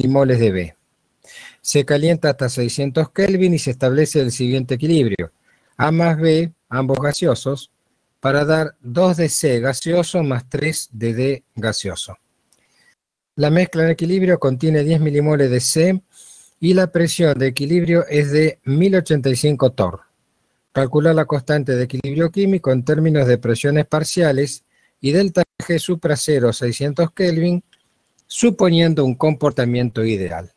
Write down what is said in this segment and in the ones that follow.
milimoles de B. Se calienta hasta 600 Kelvin y se establece el siguiente equilibrio. A más B, ambos gaseosos, para dar 2 de C gaseoso más 3 de D gaseoso. La mezcla de equilibrio contiene 10 milimoles de C y la presión de equilibrio es de 1085 torr. Calcular la constante de equilibrio químico en términos de presiones parciales y delta G supra 0 600 Kelvin, suponiendo un comportamiento ideal.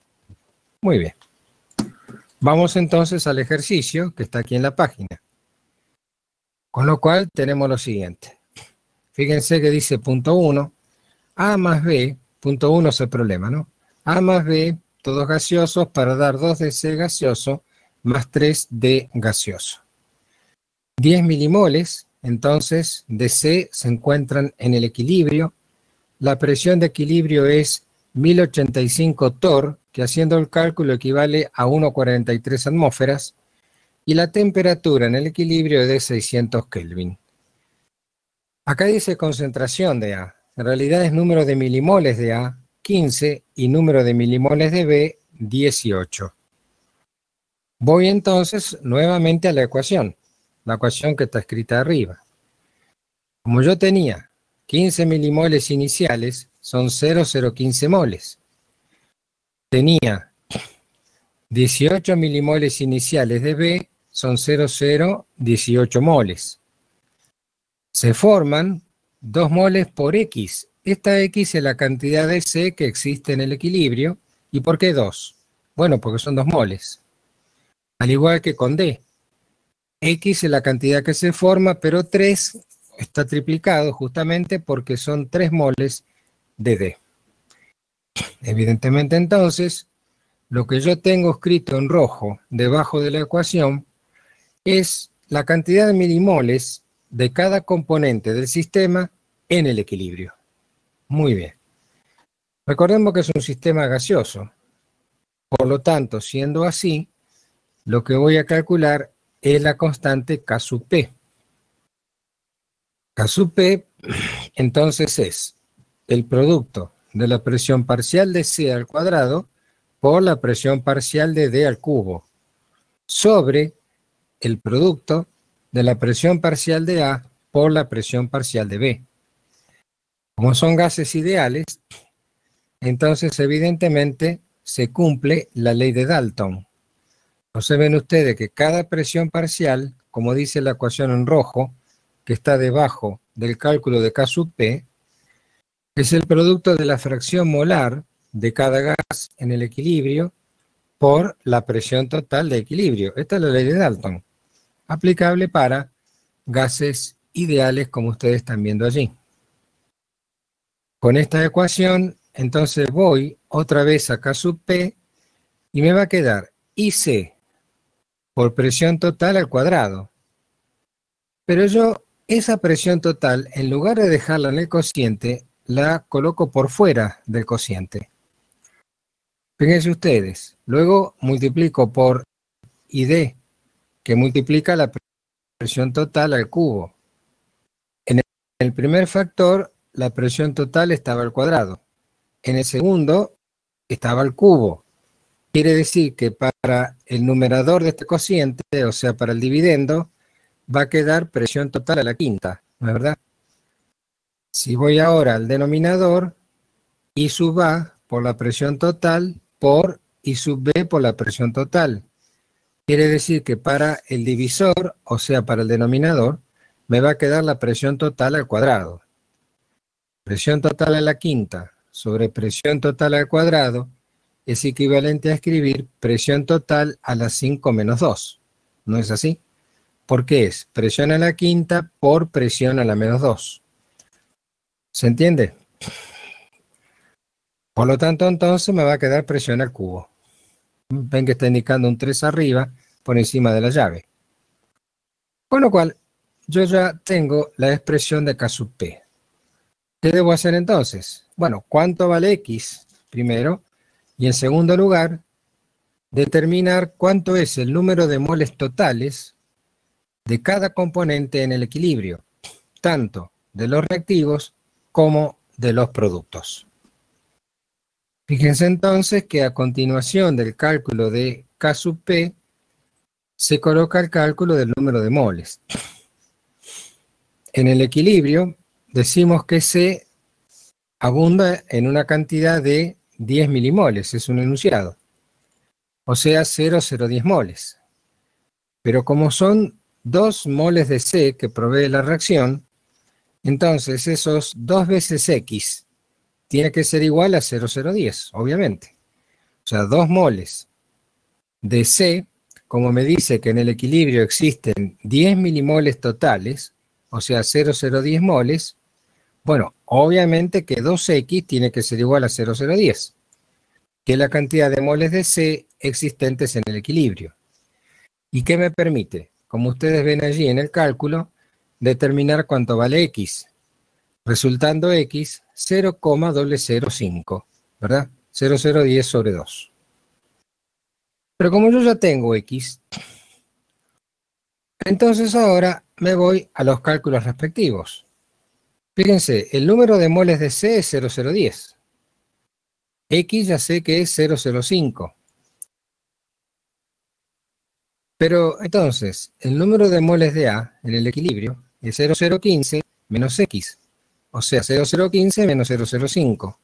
Muy bien. Vamos entonces al ejercicio que está aquí en la página. Con lo cual tenemos lo siguiente. Fíjense que dice punto 1, A más B, punto 1 es el problema, ¿no? A más B, todos gaseosos para dar 2 de C gaseoso más 3 de gaseoso. 10 milimoles, entonces, de C se encuentran en el equilibrio. La presión de equilibrio es 1085 torr, que haciendo el cálculo equivale a 1,43 atmósferas, y la temperatura en el equilibrio es de 600 Kelvin. Acá dice concentración de A. En realidad es número de milimoles de A, 15, y número de milimoles de B, 18. Voy entonces nuevamente a la ecuación que está escrita arriba. Como yo tenía 15 milimoles iniciales, son 0,015 moles. Tenía 18 milimoles iniciales de B, son 0,018 moles. Se forman 2 moles por X. Esta X es la cantidad de C que existe en el equilibrio. ¿Y por qué 2? Bueno, porque son 2 moles. Al igual que con D. X es la cantidad que se forma, pero 3 está triplicado justamente porque son 3 moles de D. Evidentemente entonces, lo que yo tengo escrito en rojo debajo de la ecuación es la cantidad de milimoles de cada componente del sistema en el equilibrio. Muy bien. Recordemos que es un sistema gaseoso. Por lo tanto, siendo así, lo que voy a calcular es la constante K sub P. K sub P, entonces, es el producto de la presión parcial de C al cuadrado por la presión parcial de D al cubo, sobre el producto de la presión parcial de A por la presión parcial de B. Como son gases ideales, entonces evidentemente se cumple la ley de Dalton. Entonces ven ustedes que cada presión parcial, como dice la ecuación en rojo, que está debajo del cálculo de K sub P, es el producto de la fracción molar de cada gas en el equilibrio por la presión total de equilibrio. Esta es la ley de Dalton, aplicable para gases ideales como ustedes están viendo allí. Con esta ecuación, entonces voy otra vez a K sub P y me va a quedar IC por presión total al cuadrado. Pero yo esa presión total, en lugar de dejarla en el cociente, la coloco por fuera del cociente. Fíjense ustedes, luego multiplico por ID, que multiplica la presión total al cubo. En el primer factor, la presión total estaba al cuadrado. En el segundo, estaba al cubo. Quiere decir que para el numerador de este cociente, o sea, para el dividendo, va a quedar presión total a la quinta, ¿no es verdad? Si voy ahora al denominador, I sub A por la presión total por I sub B por la presión total. Quiere decir que para el divisor, o sea, para el denominador, me va a quedar la presión total al cuadrado. Presión total a la quinta sobre presión total al cuadrado es equivalente a escribir presión total a la 5 menos 2. ¿No es así? Porque es presión a la quinta por presión a la menos 2. ¿Se entiende? Por lo tanto, entonces me va a quedar presión al cubo. Ven que está indicando un 3 arriba por encima de la llave. Con lo cual, yo ya tengo la expresión de K sub P. ¿Qué debo hacer entonces? Bueno, ¿cuánto vale X? Primero. Y en segundo lugar, determinar cuánto es el número de moles totales de cada componente en el equilibrio, tanto de los reactivos como de los productos. Fíjense entonces que a continuación del cálculo de K sub P se coloca el cálculo del número de moles. En el equilibrio decimos que C abunda en una cantidad de 10 milimoles, es un enunciado, o sea 0,010 moles. Pero como son 2 moles de C que provee la reacción, entonces esos 2 veces X tiene que ser igual a 0,010, obviamente. O sea, 2 moles de C, como me dice que en el equilibrio existen 10 milimoles totales, o sea 0,010 moles, bueno, obviamente que 2X tiene que ser igual a 0,010, que es la cantidad de moles de C existentes en el equilibrio. ¿Y qué me permite? Como ustedes ven allí en el cálculo, determinar cuánto vale X, resultando X 0,005, ¿verdad? 0,010 sobre 2. Pero como yo ya tengo X, entonces ahora me voy a los cálculos respectivos. Fíjense, el número de moles de C es 0,010. X ya sé que es 0,05. Pero entonces, el número de moles de A en el equilibrio es 0,015 menos X. O sea, 0,015 menos 0,05.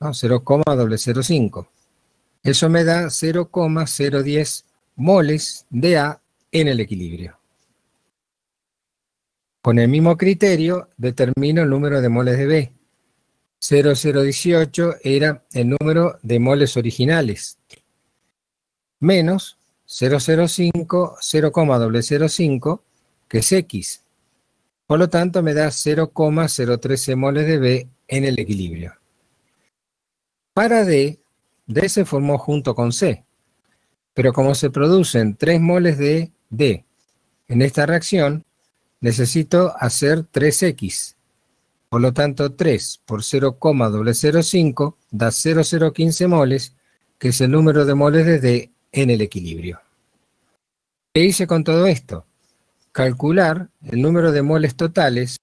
¿No? 0,005. Eso me da 0,010 moles de A en el equilibrio. Con el mismo criterio determino el número de moles de B. 0,018 era el número de moles originales, menos 0,05, 0,005, que es X. Por lo tanto, me da 0,013 moles de B en el equilibrio. Para D se formó junto con C, pero como se producen 3 moles de D en esta reacción, necesito hacer 3X. Por lo tanto, 3 por 0,005 da 0,015 moles, que es el número de moles de D en el equilibrio. ¿Qué hice con todo esto? Calcular el número de moles totales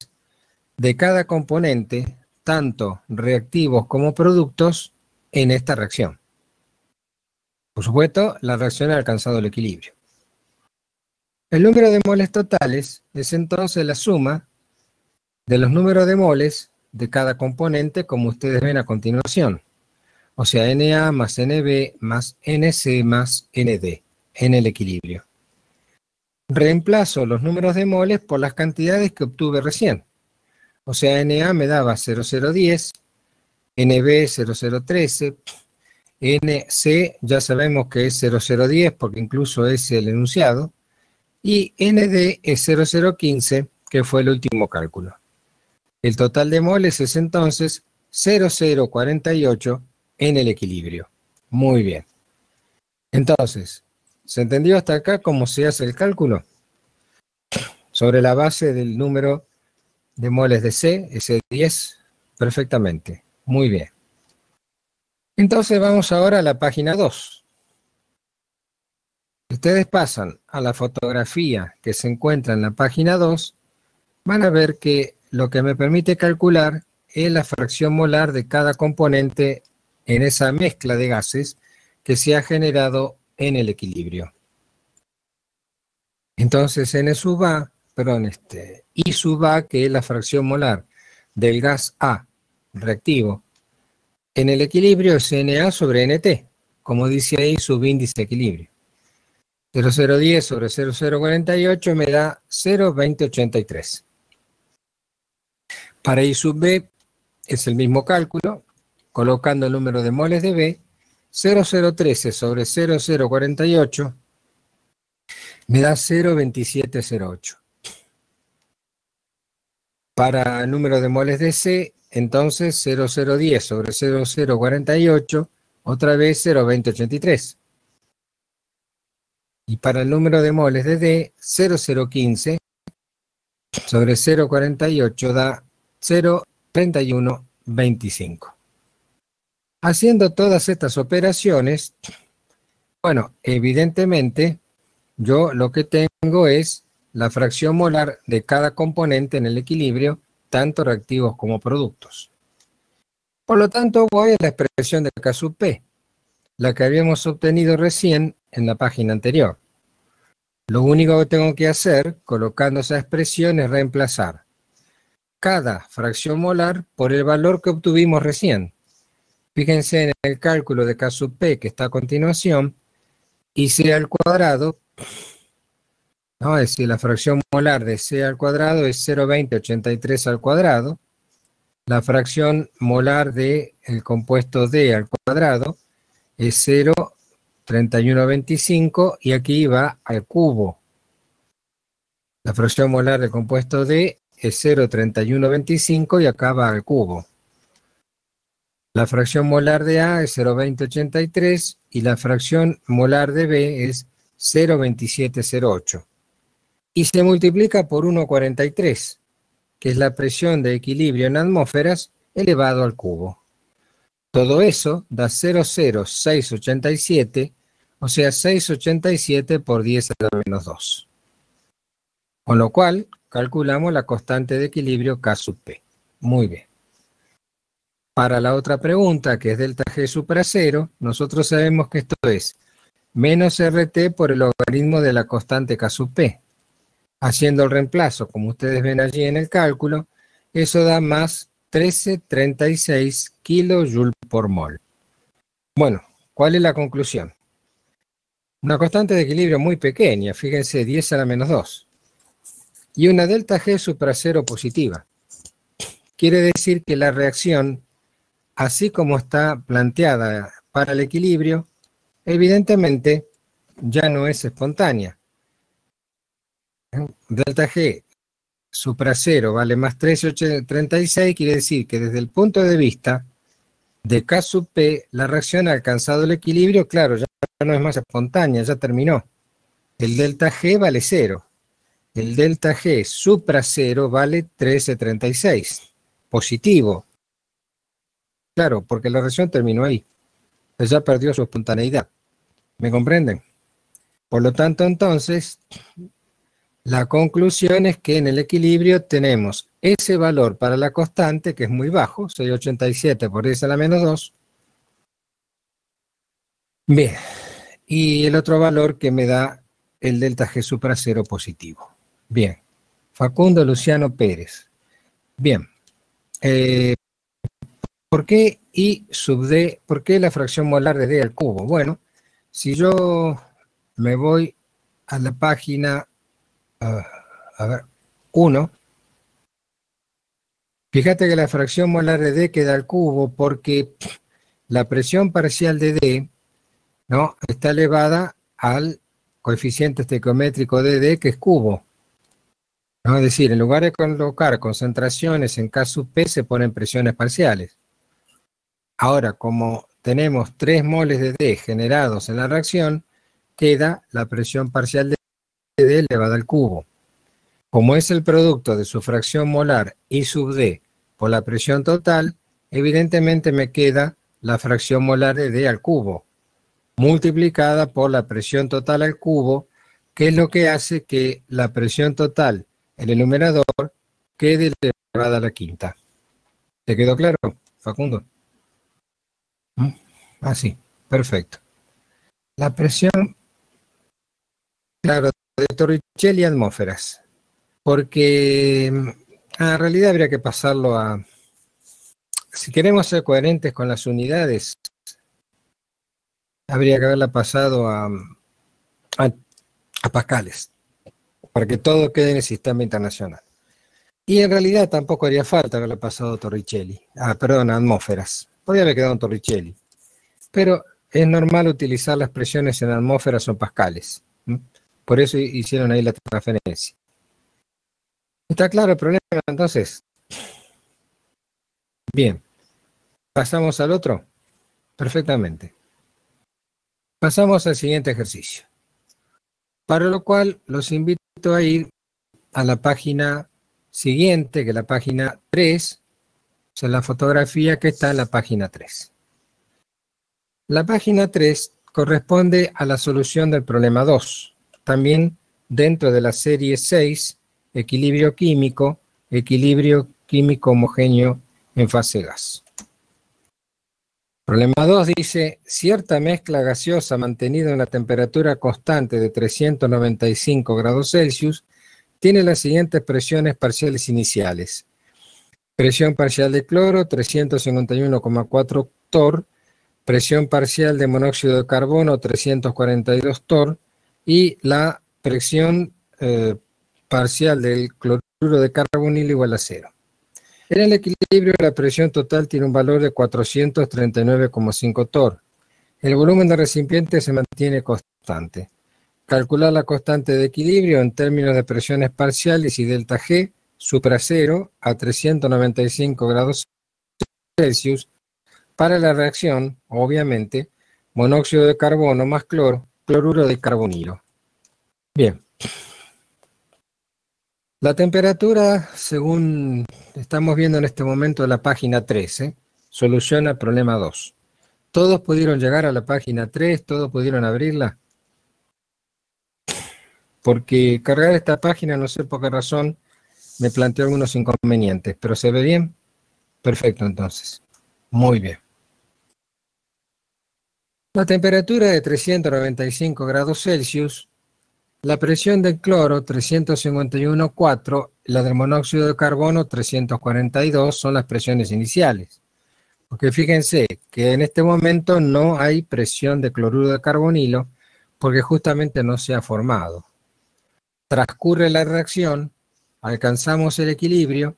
de cada componente, tanto reactivos como productos, en esta reacción. Por supuesto, la reacción ha alcanzado el equilibrio. El número de moles totales es entonces la suma de los números de moles de cada componente, como ustedes ven a continuación. O sea, Na más Nb más Nc más Nd en el equilibrio. Reemplazo los números de moles por las cantidades que obtuve recién. O sea, Na me daba 0,010, Nb 0,013, Nc ya sabemos que es 0,010 porque incluso es el enunciado, y Nd es 0,015, que fue el último cálculo. El total de moles es entonces 0,048 en el equilibrio. Muy bien. Entonces, ¿se entendió hasta acá cómo se hace el cálculo? Sobre la base del número de moles de C, ese 10, perfectamente. Muy bien. Entonces vamos ahora a la página 2. Si ustedes pasan a la fotografía que se encuentra en la página 2, van a ver que lo que me permite calcular es la fracción molar de cada componente en esa mezcla de gases que se ha generado en el equilibrio. Entonces I sub A, que es la fracción molar del gas A reactivo, en el equilibrio es Na sobre Nt, como dice ahí subíndice de equilibrio. 0,010 sobre 0,048 me da 0,2083. Para I sub B es el mismo cálculo, colocando el número de moles de B, 0,013 sobre 0,048 me da 0,2708. Para el número de moles de C, entonces 0,010 sobre 0,048, otra vez 0,2083. Y para el número de moles de D, 0,015 sobre 0,48 da 0,3125. Haciendo todas estas operaciones, bueno, evidentemente, yo lo que tengo es la fracción molar de cada componente en el equilibrio, tanto reactivos como productos. Por lo tanto, voy a la expresión de K sub P, la que habíamos obtenido recién en la página anterior. Lo único que tengo que hacer, colocando esa expresión, es reemplazar cada fracción molar por el valor que obtuvimos recién. Fíjense en el cálculo de K sub P que está a continuación, y C al cuadrado, ¿no? Es decir, la fracción molar de C al cuadrado es 0,2083 al cuadrado. La fracción molar del compuesto D al cuadrado es 0,3125 y aquí va al cubo. La fracción molar del compuesto D es 0,3125 y acá va al cubo. La fracción molar de A es 0,2083 y la fracción molar de B es 0,2708. Y se multiplica por 1,43, que es la presión de equilibrio en atmósferas elevado al cubo. Todo eso da 0,0687, o sea 687 por 10 a la menos 2. Con lo cual, calculamos la constante de equilibrio K sub P. Muy bien. Para la otra pregunta, que es delta G supra 0, nosotros sabemos que esto es menos RT por el logaritmo de la constante K sub P. Haciendo el reemplazo, como ustedes ven allí en el cálculo, eso da más 1336 kJ por mol. Bueno, ¿cuál es la conclusión? Una constante de equilibrio muy pequeña, fíjense, 10 a la menos 2. Y una delta G supra 0 positiva. Quiere decir que la reacción, así como está planteada para el equilibrio, evidentemente ya no es espontánea. Delta G supra 0 vale más 1336, quiere decir que desde el punto de vista de K sub P, la reacción ha alcanzado el equilibrio, claro, ya no es más espontánea, ya terminó. El delta G vale 0. El delta G supra 0 vale 1336. Positivo. Claro, porque la reacción terminó ahí. Pues ya perdió su espontaneidad. ¿Me comprenden? Por lo tanto, entonces, la conclusión es que en el equilibrio tenemos ese valor para la constante, que es muy bajo, 687 por 10 a la menos 2. Bien, y el otro valor que me da el delta G supra 0 positivo. Bien, Facundo Luciano Pérez. Bien, ¿por qué I sub D? ¿Por qué la fracción molar de D al cubo? Bueno, si yo me voy a la página 1, fíjate que la fracción molar de D queda al cubo porque la presión parcial de D, ¿no?, está elevada al coeficiente estequiométrico de D, que es cubo. ¿No? Es decir, en lugar de colocar concentraciones en K sub P, se ponen presiones parciales. Ahora, como tenemos 3 moles de D generados en la reacción, queda la presión parcial de D elevada al cubo. Como es el producto de su fracción molar I sub D por la presión total, evidentemente me queda la fracción molar de D al cubo, multiplicada por la presión total al cubo, que es lo que hace que la presión total en el numerador quede elevada a la quinta. ¿Te quedó claro, Facundo? Sí, perfecto. La presión, claro, de Torricelli atmósferas, porque en realidad habría que pasarlo a, si queremos ser coherentes con las unidades, habría que haberla pasado a pascales, para que todo quede en el sistema internacional. Y en realidad tampoco haría falta haberle pasado a Torricelli, perdón, a atmósferas. Podría haber quedado en Torricelli. Pero es normal utilizar las presiones en atmósferas o pascales. Por eso hicieron ahí la transferencia. ¿Está claro el problema entonces? Bien. ¿Pasamos al otro? Perfectamente. Pasamos al siguiente ejercicio. Para lo cual los invito a ir a la página siguiente, que es la página 3, o sea, la fotografía que está en la página 3. La página 3 corresponde a la solución del problema 2, también dentro de la serie 6, equilibrio químico homogéneo en fase gas. Problema 2 dice, cierta mezcla gaseosa mantenida en una temperatura constante de 395 grados Celsius tiene las siguientes presiones parciales iniciales. Presión parcial de cloro, 351,4 torr. Presión parcial de monóxido de carbono, 342 torr. Y la presión parcial del cloruro de carbonilo igual a 0. En el equilibrio, la presión total tiene un valor de 439,5 torr. El volumen del recipiente se mantiene constante. Calcular la constante de equilibrio en términos de presiones parciales y delta G supra 0 a 395 grados Celsius para la reacción, obviamente, monóxido de carbono más cloruro de carbonilo. Bien. La temperatura, según estamos viendo en este momento en la página 13, soluciona el problema 2. ¿Todos pudieron llegar a la página 3? ¿Todos pudieron abrirla? Porque cargar esta página, no sé por qué razón, me planteó algunos inconvenientes. ¿Pero se ve bien? Perfecto, entonces. Muy bien. La temperatura de 395 grados Celsius, la presión del cloro 351,4, la del monóxido de carbono 342 son las presiones iniciales. Porque fíjense que en este momento no hay presión de cloruro de carbonilo porque justamente no se ha formado. Transcurre la reacción, alcanzamos el equilibrio,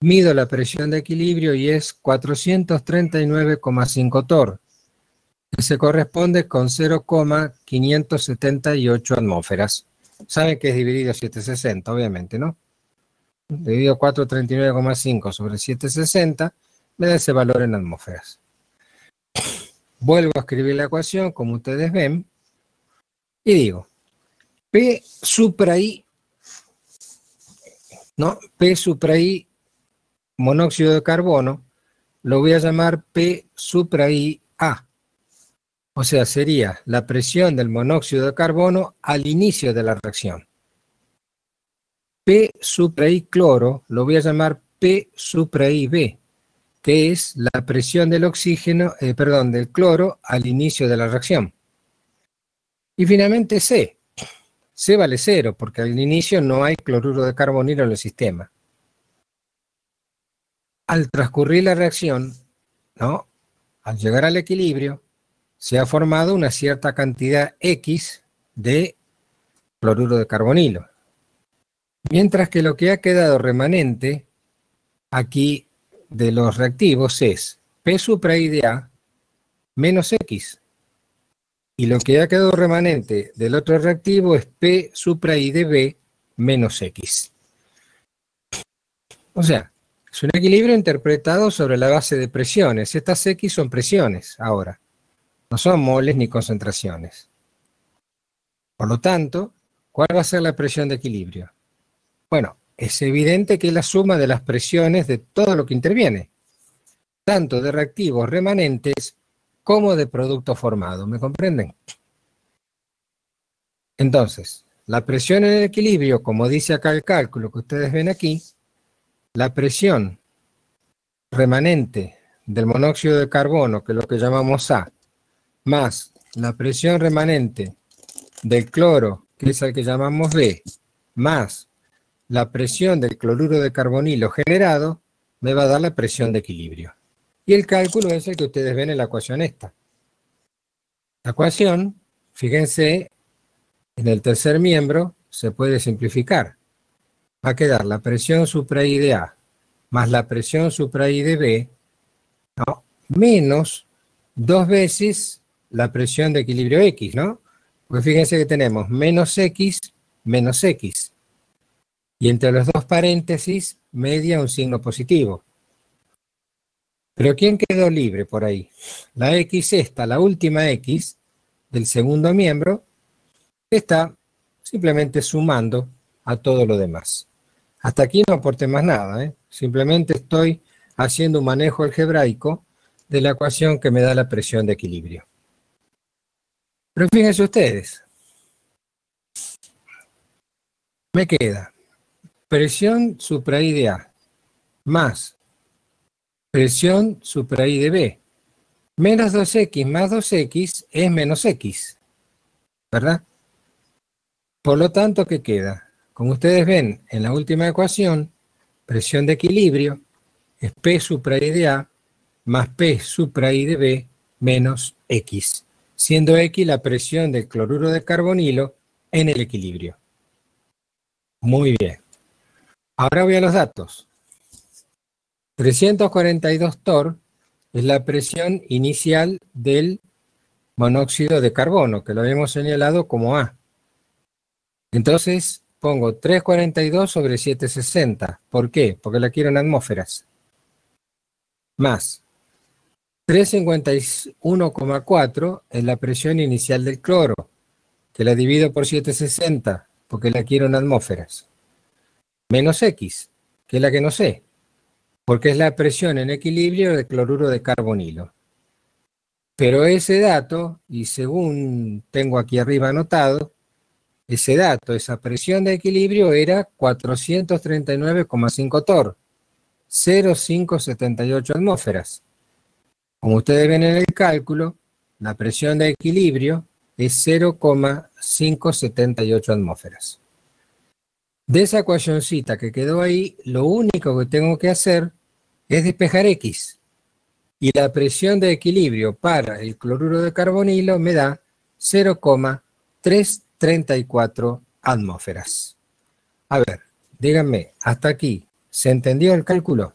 mido la presión de equilibrio y es 439,5 torr. Que se corresponde con 0,578 atmósferas. Saben que es dividido 760, obviamente, ¿no? Dividido 439,5 sobre 760, me da ese valor en atmósferas. Vuelvo a escribir la ecuación, como ustedes ven, y digo, P supra I, ¿no? P supra I, monóxido de carbono, lo voy a llamar P supra I A. O sea, sería la presión del monóxido de carbono al inicio de la reacción. P supra I cloro lo voy a llamar P supra I B, que es la presión del del cloro al inicio de la reacción. Y finalmente C. C vale 0, porque al inicio no hay cloruro de carbonilo en el sistema. Al transcurrir la reacción, ¿no? Al llegar al equilibrio, se ha formado una cierta cantidad X de cloruro de carbonilo. Mientras que lo que ha quedado remanente aquí de los reactivos es P supra I de A menos X. Y lo que ha quedado remanente del otro reactivo es P supra I de B menos X. O sea, es un equilibrio interpretado sobre la base de presiones. Estas X son presiones ahora. No son moles ni concentraciones. Por lo tanto, ¿cuál va a ser la presión de equilibrio? Bueno, es evidente que es la suma de las presiones de todo lo que interviene, tanto de reactivos remanentes como de producto formado. ¿Me comprenden? Entonces, la presión en el equilibrio, como dice acá el cálculo que ustedes ven aquí, la presión remanente del monóxido de carbono, que es lo que llamamos A, más la presión remanente del cloro, que es el que llamamos B, más la presión del cloruro de carbonilo generado, me va a dar la presión de equilibrio. Y el cálculo es el que ustedes ven en la ecuación esta. La ecuación, fíjense, en el tercer miembro se puede simplificar. Va a quedar la presión supra I de A más la presión supra I de B, ¿no? Menos 2 veces la presión de equilibrio X, ¿no? Pues fíjense que tenemos menos X, y entre los dos paréntesis media un signo positivo. Pero ¿quién quedó libre por ahí? La X esta, la última X del segundo miembro, está simplemente sumando a todo lo demás. Hasta aquí no aporté más nada, ¿eh? Simplemente estoy haciendo un manejo algebraico de la ecuación que me da la presión de equilibrio. Pero fíjense ustedes, me queda presión supra I de A más presión supra I de B. Menos 2x más 2x es menos x, ¿verdad? Por lo tanto, ¿qué queda? Como ustedes ven en la última ecuación, presión de equilibrio es P supra I de A más P supra I de B menos X, siendo X la presión del cloruro de carbonilo en el equilibrio. Muy bien. Ahora voy a los datos. 342 torr es la presión inicial del monóxido de carbono, que lo habíamos señalado como A. Entonces pongo 342 sobre 760. ¿Por qué? Porque la quiero en atmósferas. Más 351,4 es la presión inicial del cloro, que la divido por 760, porque la quiero en atmósferas. Menos X, que es la que no sé, porque es la presión en equilibrio del cloruro de carbonilo. Pero ese dato, y según tengo aquí arriba anotado, ese dato, esa presión de equilibrio era 439,5 torr, 0,578 atmósferas. Como ustedes ven en el cálculo, la presión de equilibrio es 0,578 atmósferas. De esa ecuacioncita que quedó ahí, lo único que tengo que hacer es despejar X. Y la presión de equilibrio para el cloruro de carbonilo me da 0,334 atmósferas. A ver, díganme, hasta aquí, ¿se entendió el cálculo?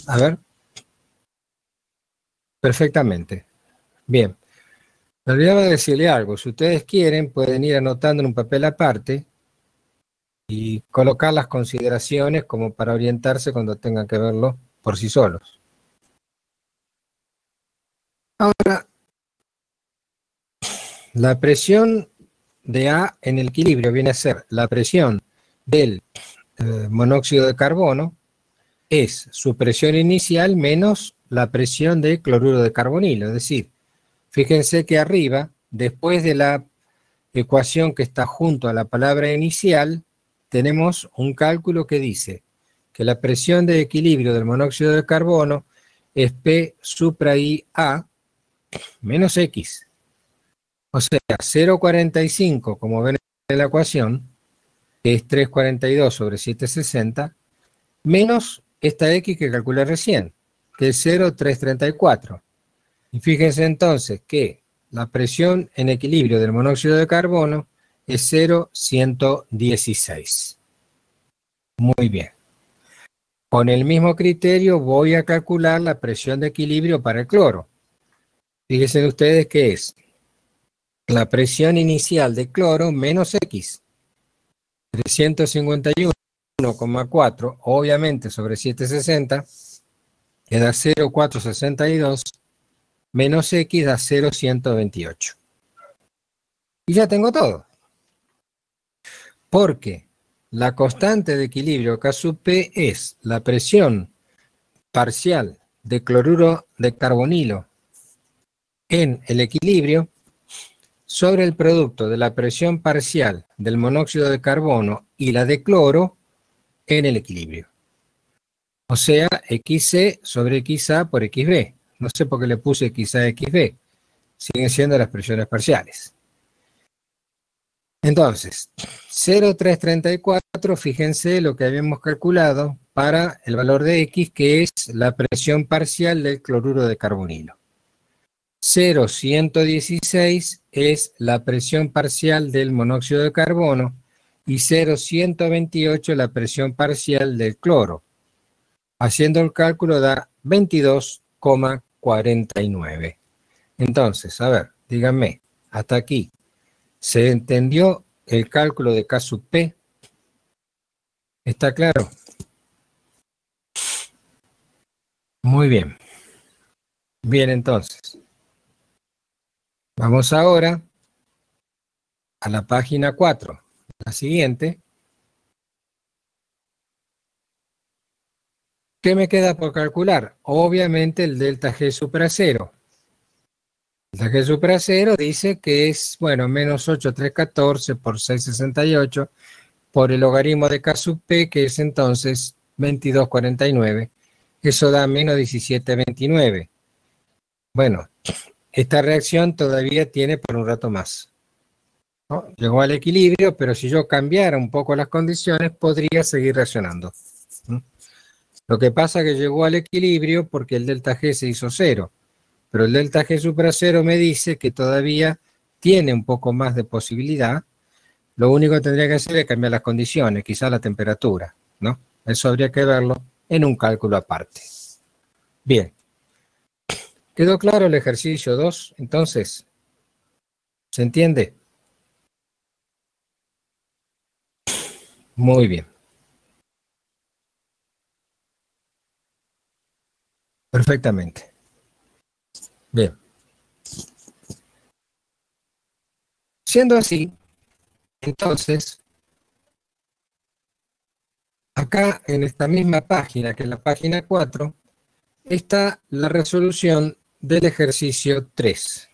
A ver. Perfectamente. Bien. Me olvidaba de decirle algo. Si ustedes quieren, pueden ir anotando en un papel aparte y colocar las consideraciones como para orientarse cuando tengan que verlo por sí solos. Ahora, la presión de A en el equilibrio viene a ser la presión del monóxido de carbono, es su presión inicial menos la presión de cloruro de carbonilo. Es decir, fíjense que arriba, después de la ecuación que está junto a la palabra inicial, tenemos un cálculo que dice que la presión de equilibrio del monóxido de carbono es P supra I A menos X. O sea, 0,45, como ven en la ecuación, que es 342 sobre 760, menos esta X que calculé recién, que es 0,334. Y fíjense entonces que la presión en equilibrio del monóxido de carbono es 0,116. Muy bien. Con el mismo criterio voy a calcular la presión de equilibrio para el cloro. Fíjense ustedes que es la presión inicial de cloro menos X. 351,4, obviamente sobre 760, que da 0,462, menos X da 0,128. Y ya tengo todo. Porque la constante de equilibrio K sub P es la presión parcial de cloruro de carbonilo en el equilibrio sobre el producto de la presión parcial del monóxido de carbono y la de cloro en el equilibrio. O sea, XC sobre XA por XB. No sé por qué le puse XA XB. Siguen siendo las presiones parciales. Entonces, 0,334, fíjense lo que habíamos calculado para el valor de X, que es la presión parcial del cloruro de carbonilo. 0,116 es la presión parcial del monóxido de carbono y 0,128 la presión parcial del cloro. Haciendo el cálculo da 22,49. Entonces, a ver, díganme, hasta aquí, ¿se entendió el cálculo de K sub P? ¿Está claro? Muy bien. Bien, entonces. Vamos ahora a la página 4, la siguiente. ¿Qué me queda por calcular? Obviamente el delta G supra 0. El delta G supra 0 dice que es, bueno, menos 8,314 por 6,68 por el logaritmo de K sub P, que es entonces 22,49. Eso da menos 17,29. Bueno, esta reacción todavía tiene por un rato más, ¿no? Llegó al equilibrio, pero si yo cambiara un poco las condiciones, podría seguir reaccionando. Lo que pasa es que llegó al equilibrio porque el delta G se hizo cero, pero el delta G supra cero me dice que todavía tiene un poco más de posibilidad. Lo único que tendría que hacer es cambiar las condiciones, quizá la temperatura, ¿no? Eso habría que verlo en un cálculo aparte. Bien. ¿Quedó claro el ejercicio 2? Entonces, ¿se entiende? Muy bien. Perfectamente. Bien. Siendo así, entonces, acá en esta misma página, que es la página 4, está la resolución del ejercicio 3.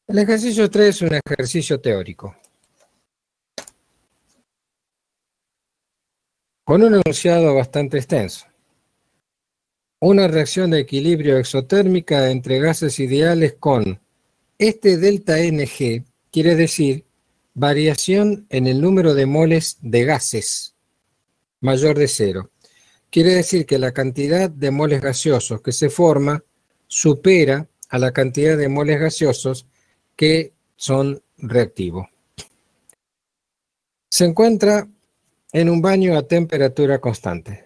El ejercicio 3 es un ejercicio teórico, con un enunciado bastante extenso. Una reacción de equilibrio exotérmica entre gases ideales con este delta NG, quiere decir variación en el número de moles de gases mayor de cero. Quiere decir que la cantidad de moles gaseosos que se forma supera a la cantidad de moles gaseosos que son reactivos. Se encuentra en un baño a temperatura constante.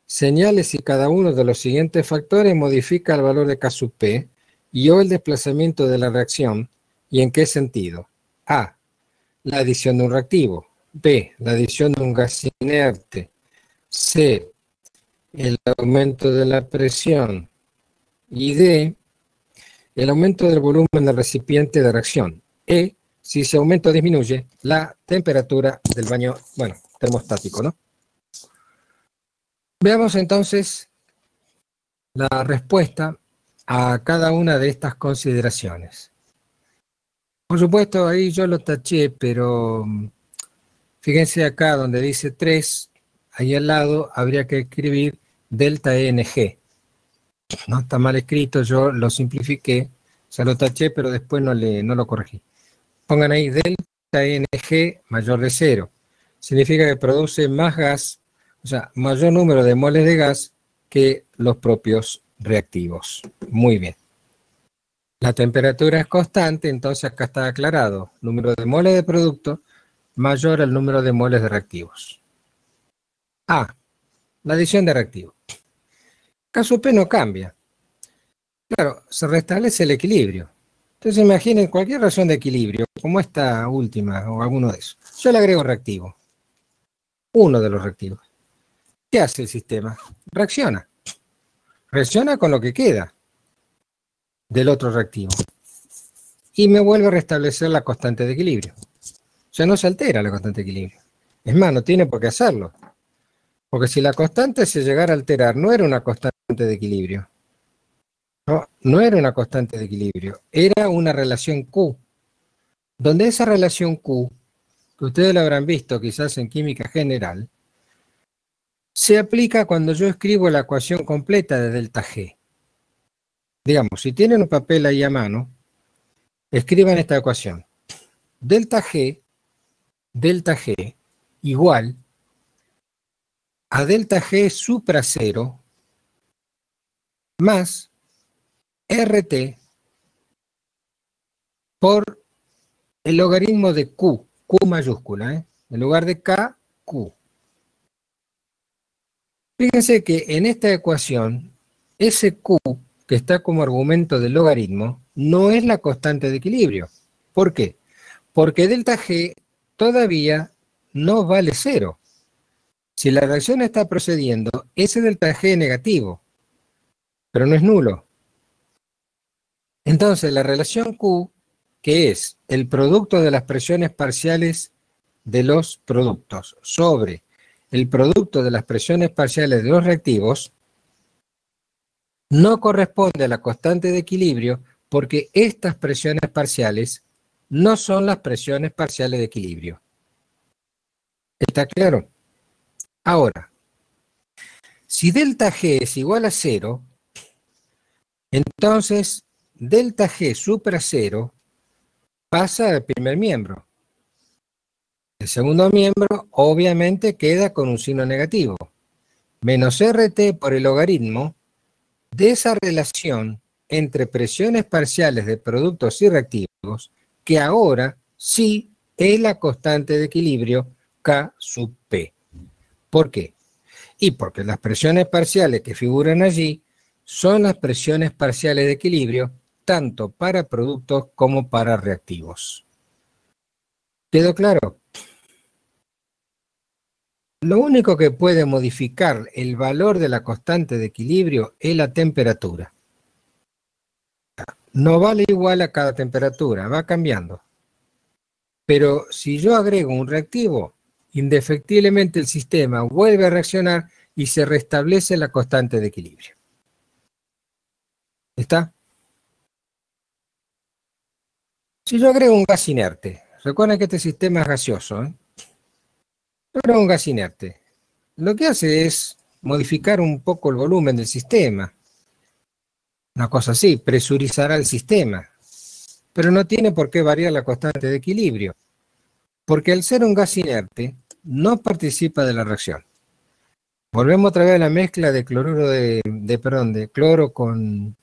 Señale si cada uno de los siguientes factores modifica el valor de K sub P y o el desplazamiento de la reacción, y en qué sentido. A, la adición de un reactivo. B, la adición de un gas inerte. C, el aumento de la presión. Y D, el aumento del volumen del recipiente de reacción. E, si ese aumento disminuye la temperatura del baño, bueno, termostático, ¿no? Veamos entonces la respuesta a cada una de estas consideraciones. Por supuesto, ahí yo lo taché, pero fíjense acá donde dice 3, ahí al lado habría que escribir delta NG. No está mal escrito, yo lo simplifiqué, o sea, lo taché, pero después no lo corregí. Pongan ahí delta NG mayor de 0. Significa que produce más gas, o sea, mayor número de moles de gas que los propios reactivos. Muy bien. La temperatura es constante, entonces acá está aclarado. Número de moles de producto mayor al número de moles de reactivos. A, la adición de reactivos. K sub P no cambia. Claro, se restablece el equilibrio. Entonces imaginen cualquier razón de equilibrio, como esta última o alguno de esos. Yo le agrego reactivo. Uno de los reactivos. ¿Qué hace el sistema? Reacciona. Reacciona con lo que queda del otro reactivo. Y me vuelve a restablecer la constante de equilibrio. O sea, no se altera la constante de equilibrio. Es más, no tiene por qué hacerlo. Porque si la constante se llegara a alterar, no era una constante de equilibrio. No era una constante de equilibrio. Era una relación Q. Donde esa relación Q, que ustedes la habrán visto quizás en química general, se aplica cuando yo escribo la ecuación completa de delta G. Digamos, si tienen un papel ahí a mano, escriban esta ecuación. Delta G igual a delta G supra cero más RT por el logaritmo de Q, Q mayúscula, en lugar de K, Q. Fíjense que en esta ecuación, ese Q que está como argumento del logaritmo no es la constante de equilibrio. ¿Por qué? Porque delta G todavía no vale cero. Si la reacción está procediendo, ese delta G es negativo, pero no es nulo. Entonces, la relación Q, que es el producto de las presiones parciales de los productos sobre el producto de las presiones parciales de los reactivos, no corresponde a la constante de equilibrio porque estas presiones parciales no son las presiones parciales de equilibrio. ¿Está claro? Ahora, Si delta G es igual a 0, entonces delta G supra 0 pasa al primer miembro. El segundo miembro obviamente queda con un signo negativo. Menos RT por el logaritmo de esa relación entre presiones parciales de productos y reactivos, que ahora sí es la constante de equilibrio K sub P. ¿Por qué? Y porque las presiones parciales que figuran allí son las presiones parciales de equilibrio tanto para productos como para reactivos. ¿Quedó claro? Lo único que puede modificar el valor de la constante de equilibrio es la temperatura. No vale igual a cada temperatura, va cambiando. Pero si yo agrego un reactivo, indefectiblemente el sistema vuelve a reaccionar y se restablece la constante de equilibrio. ¿Está? Si yo agrego un gas inerte, recuerden que este sistema es gaseoso, ¿eh? Yo agrego un gas inerte. Lo que hace es modificar un poco el volumen del sistema. Una cosa así, presurizará el sistema. Pero no tiene por qué variar la constante de equilibrio, porque al ser un gas inerte, no participa de la reacción. Volvemos otra vez a la mezcla de cloruro de cloro con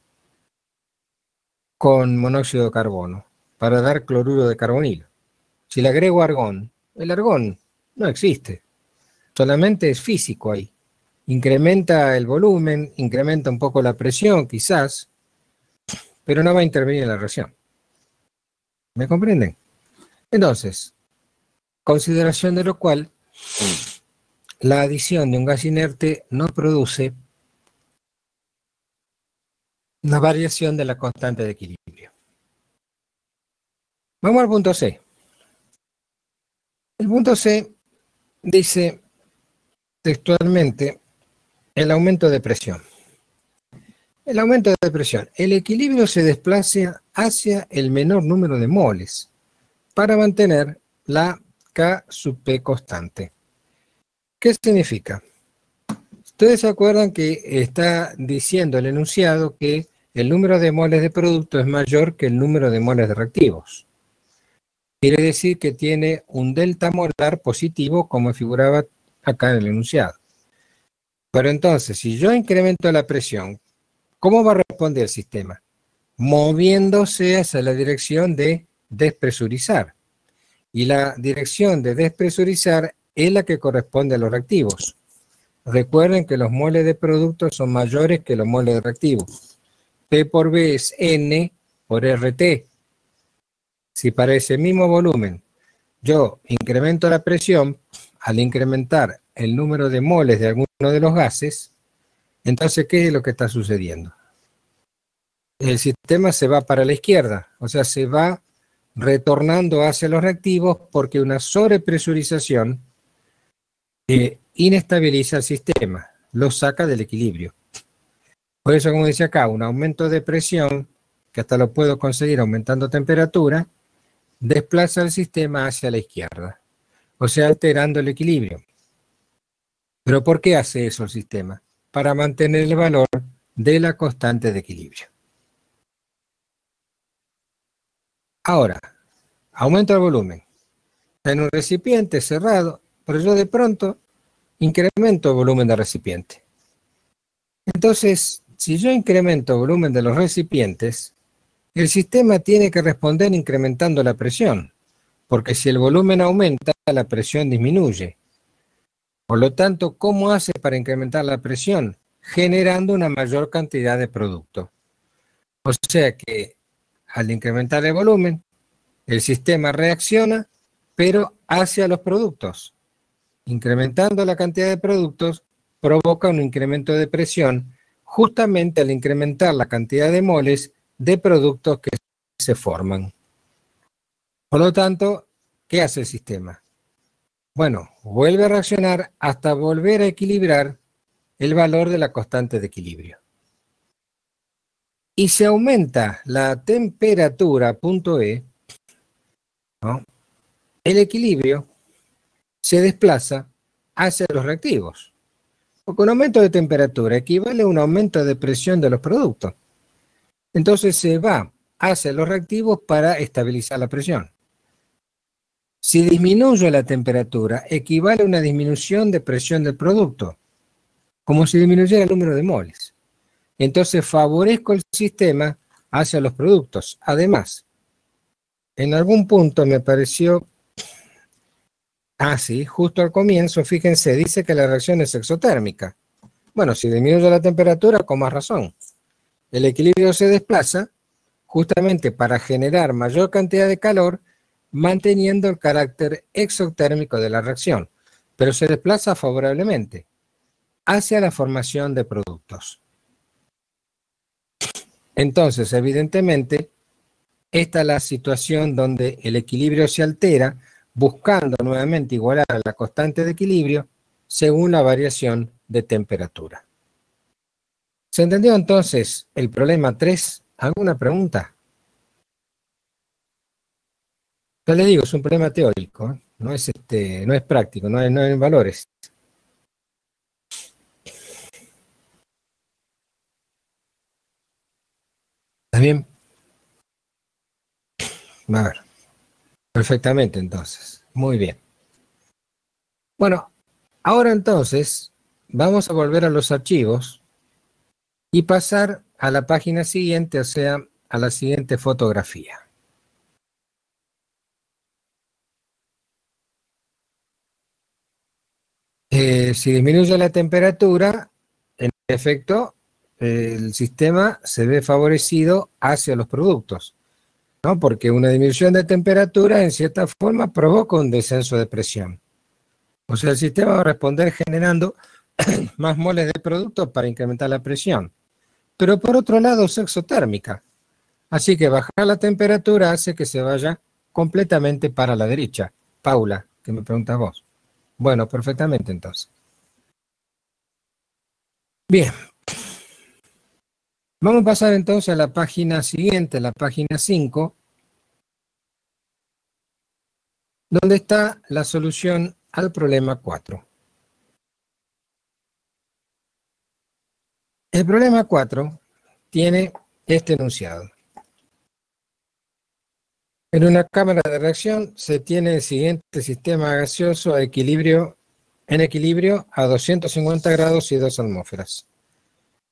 monóxido de carbono, para dar cloruro de carbonilo. Si le agrego argón, el argón no existe, solamente es físico ahí. Incrementa el volumen, incrementa un poco la presión quizás, pero no va a intervenir en la reacción. ¿Me comprenden? Entonces, consideración de lo cual, la adición de un gas inerte no produce una variación de la constante de equilibrio. Vamos al punto C. El punto C dice textualmente el aumento de presión. El aumento de presión. El equilibrio se desplaza hacia el menor número de moles para mantener la K sub P constante. ¿Qué significa? Ustedes se acuerdan que está diciendo el enunciado que el número de moles de producto es mayor que el número de moles de reactivos. Quiere decir que tiene un delta molar positivo como figuraba acá en el enunciado. Pero entonces, si yo incremento la presión, ¿cómo va a responder el sistema? Moviéndose hacia la dirección de despresurizar. Y la dirección de despresurizar es la que corresponde a los reactivos. Recuerden que los moles de producto son mayores que los moles de reactivos. P por B es N por RT. Si para ese mismo volumen yo incremento la presión, al incrementar el número de moles de alguno de los gases, entonces, ¿qué es lo que está sucediendo? El sistema se va para la izquierda, o sea, se va retornando hacia los reactivos porque una sobrepresurización inestabiliza el sistema, lo saca del equilibrio. Por eso, como dice acá, un aumento de presión, que hasta lo puedo conseguir aumentando temperatura, desplaza el sistema hacia la izquierda, o sea, alterando el equilibrio. ¿Pero por qué hace eso el sistema? Para mantener el valor de la constante de equilibrio. Ahora, aumento el volumen. En un recipiente cerrado, pero yo de pronto incremento el volumen del recipiente. Entonces, si yo incremento el volumen de los recipientes, el sistema tiene que responder incrementando la presión, porque si el volumen aumenta, la presión disminuye. Por lo tanto, ¿cómo hace para incrementar la presión? Generando una mayor cantidad de producto. O sea que al incrementar el volumen, el sistema reacciona, pero hacia los productos. Incrementando la cantidad de productos, provoca un incremento de presión, justamente al incrementar la cantidad de moles de productos que se forman. Por lo tanto, ¿qué hace el sistema? Bueno, vuelve a reaccionar hasta volver a equilibrar el valor de la constante de equilibrio. Y si aumenta la temperatura, punto E, ¿no?, el equilibrio se desplaza hacia los reactivos. Porque un aumento de temperatura equivale a un aumento de presión de los productos. Entonces se va hacia los reactivos para estabilizar la presión. Si disminuyo la temperatura, equivale a una disminución de presión del producto, como si disminuyera el número de moles. Entonces favorezco el sistema hacia los productos. Además, en algún punto me pareció, sí, justo al comienzo, fíjense, dice que la reacción es exotérmica. Bueno, si disminuyo la temperatura, con más razón. El equilibrio se desplaza justamente para generar mayor cantidad de calor, manteniendo el carácter exotérmico de la reacción, pero se desplaza favorablemente hacia la formación de productos. Entonces, evidentemente, esta es la situación donde el equilibrio se altera, buscando nuevamente igualar a la constante de equilibrio según la variación de temperatura. ¿Se entendió entonces el problema 3? ¿Alguna pregunta? Yo le digo, es un problema teórico, ¿eh? No es práctico, no hay valores. ¿Está bien? A ver, perfectamente entonces. Muy bien. Bueno, ahora entonces vamos a volver a los archivos y pasar a la página siguiente, o sea, a la siguiente fotografía. Si disminuye la temperatura, en efecto, el sistema se ve favorecido hacia los productos, ¿no? Porque una disminución de temperatura, en cierta forma, provoca un descenso de presión. O sea, el sistema va a responder generando más moles de producto para incrementar la presión. Pero por otro lado, es exotérmica. Así que bajar la temperatura hace que se vaya completamente para la derecha. Paula, que me preguntas vos. Bueno, perfectamente entonces. Bien. Vamos a pasar entonces a la página siguiente, la página 5, donde está la solución al problema 4. El problema 4 tiene este enunciado. En una cámara de reacción se tiene el siguiente sistema gaseoso en equilibrio a 250 grados y 2 atmósferas.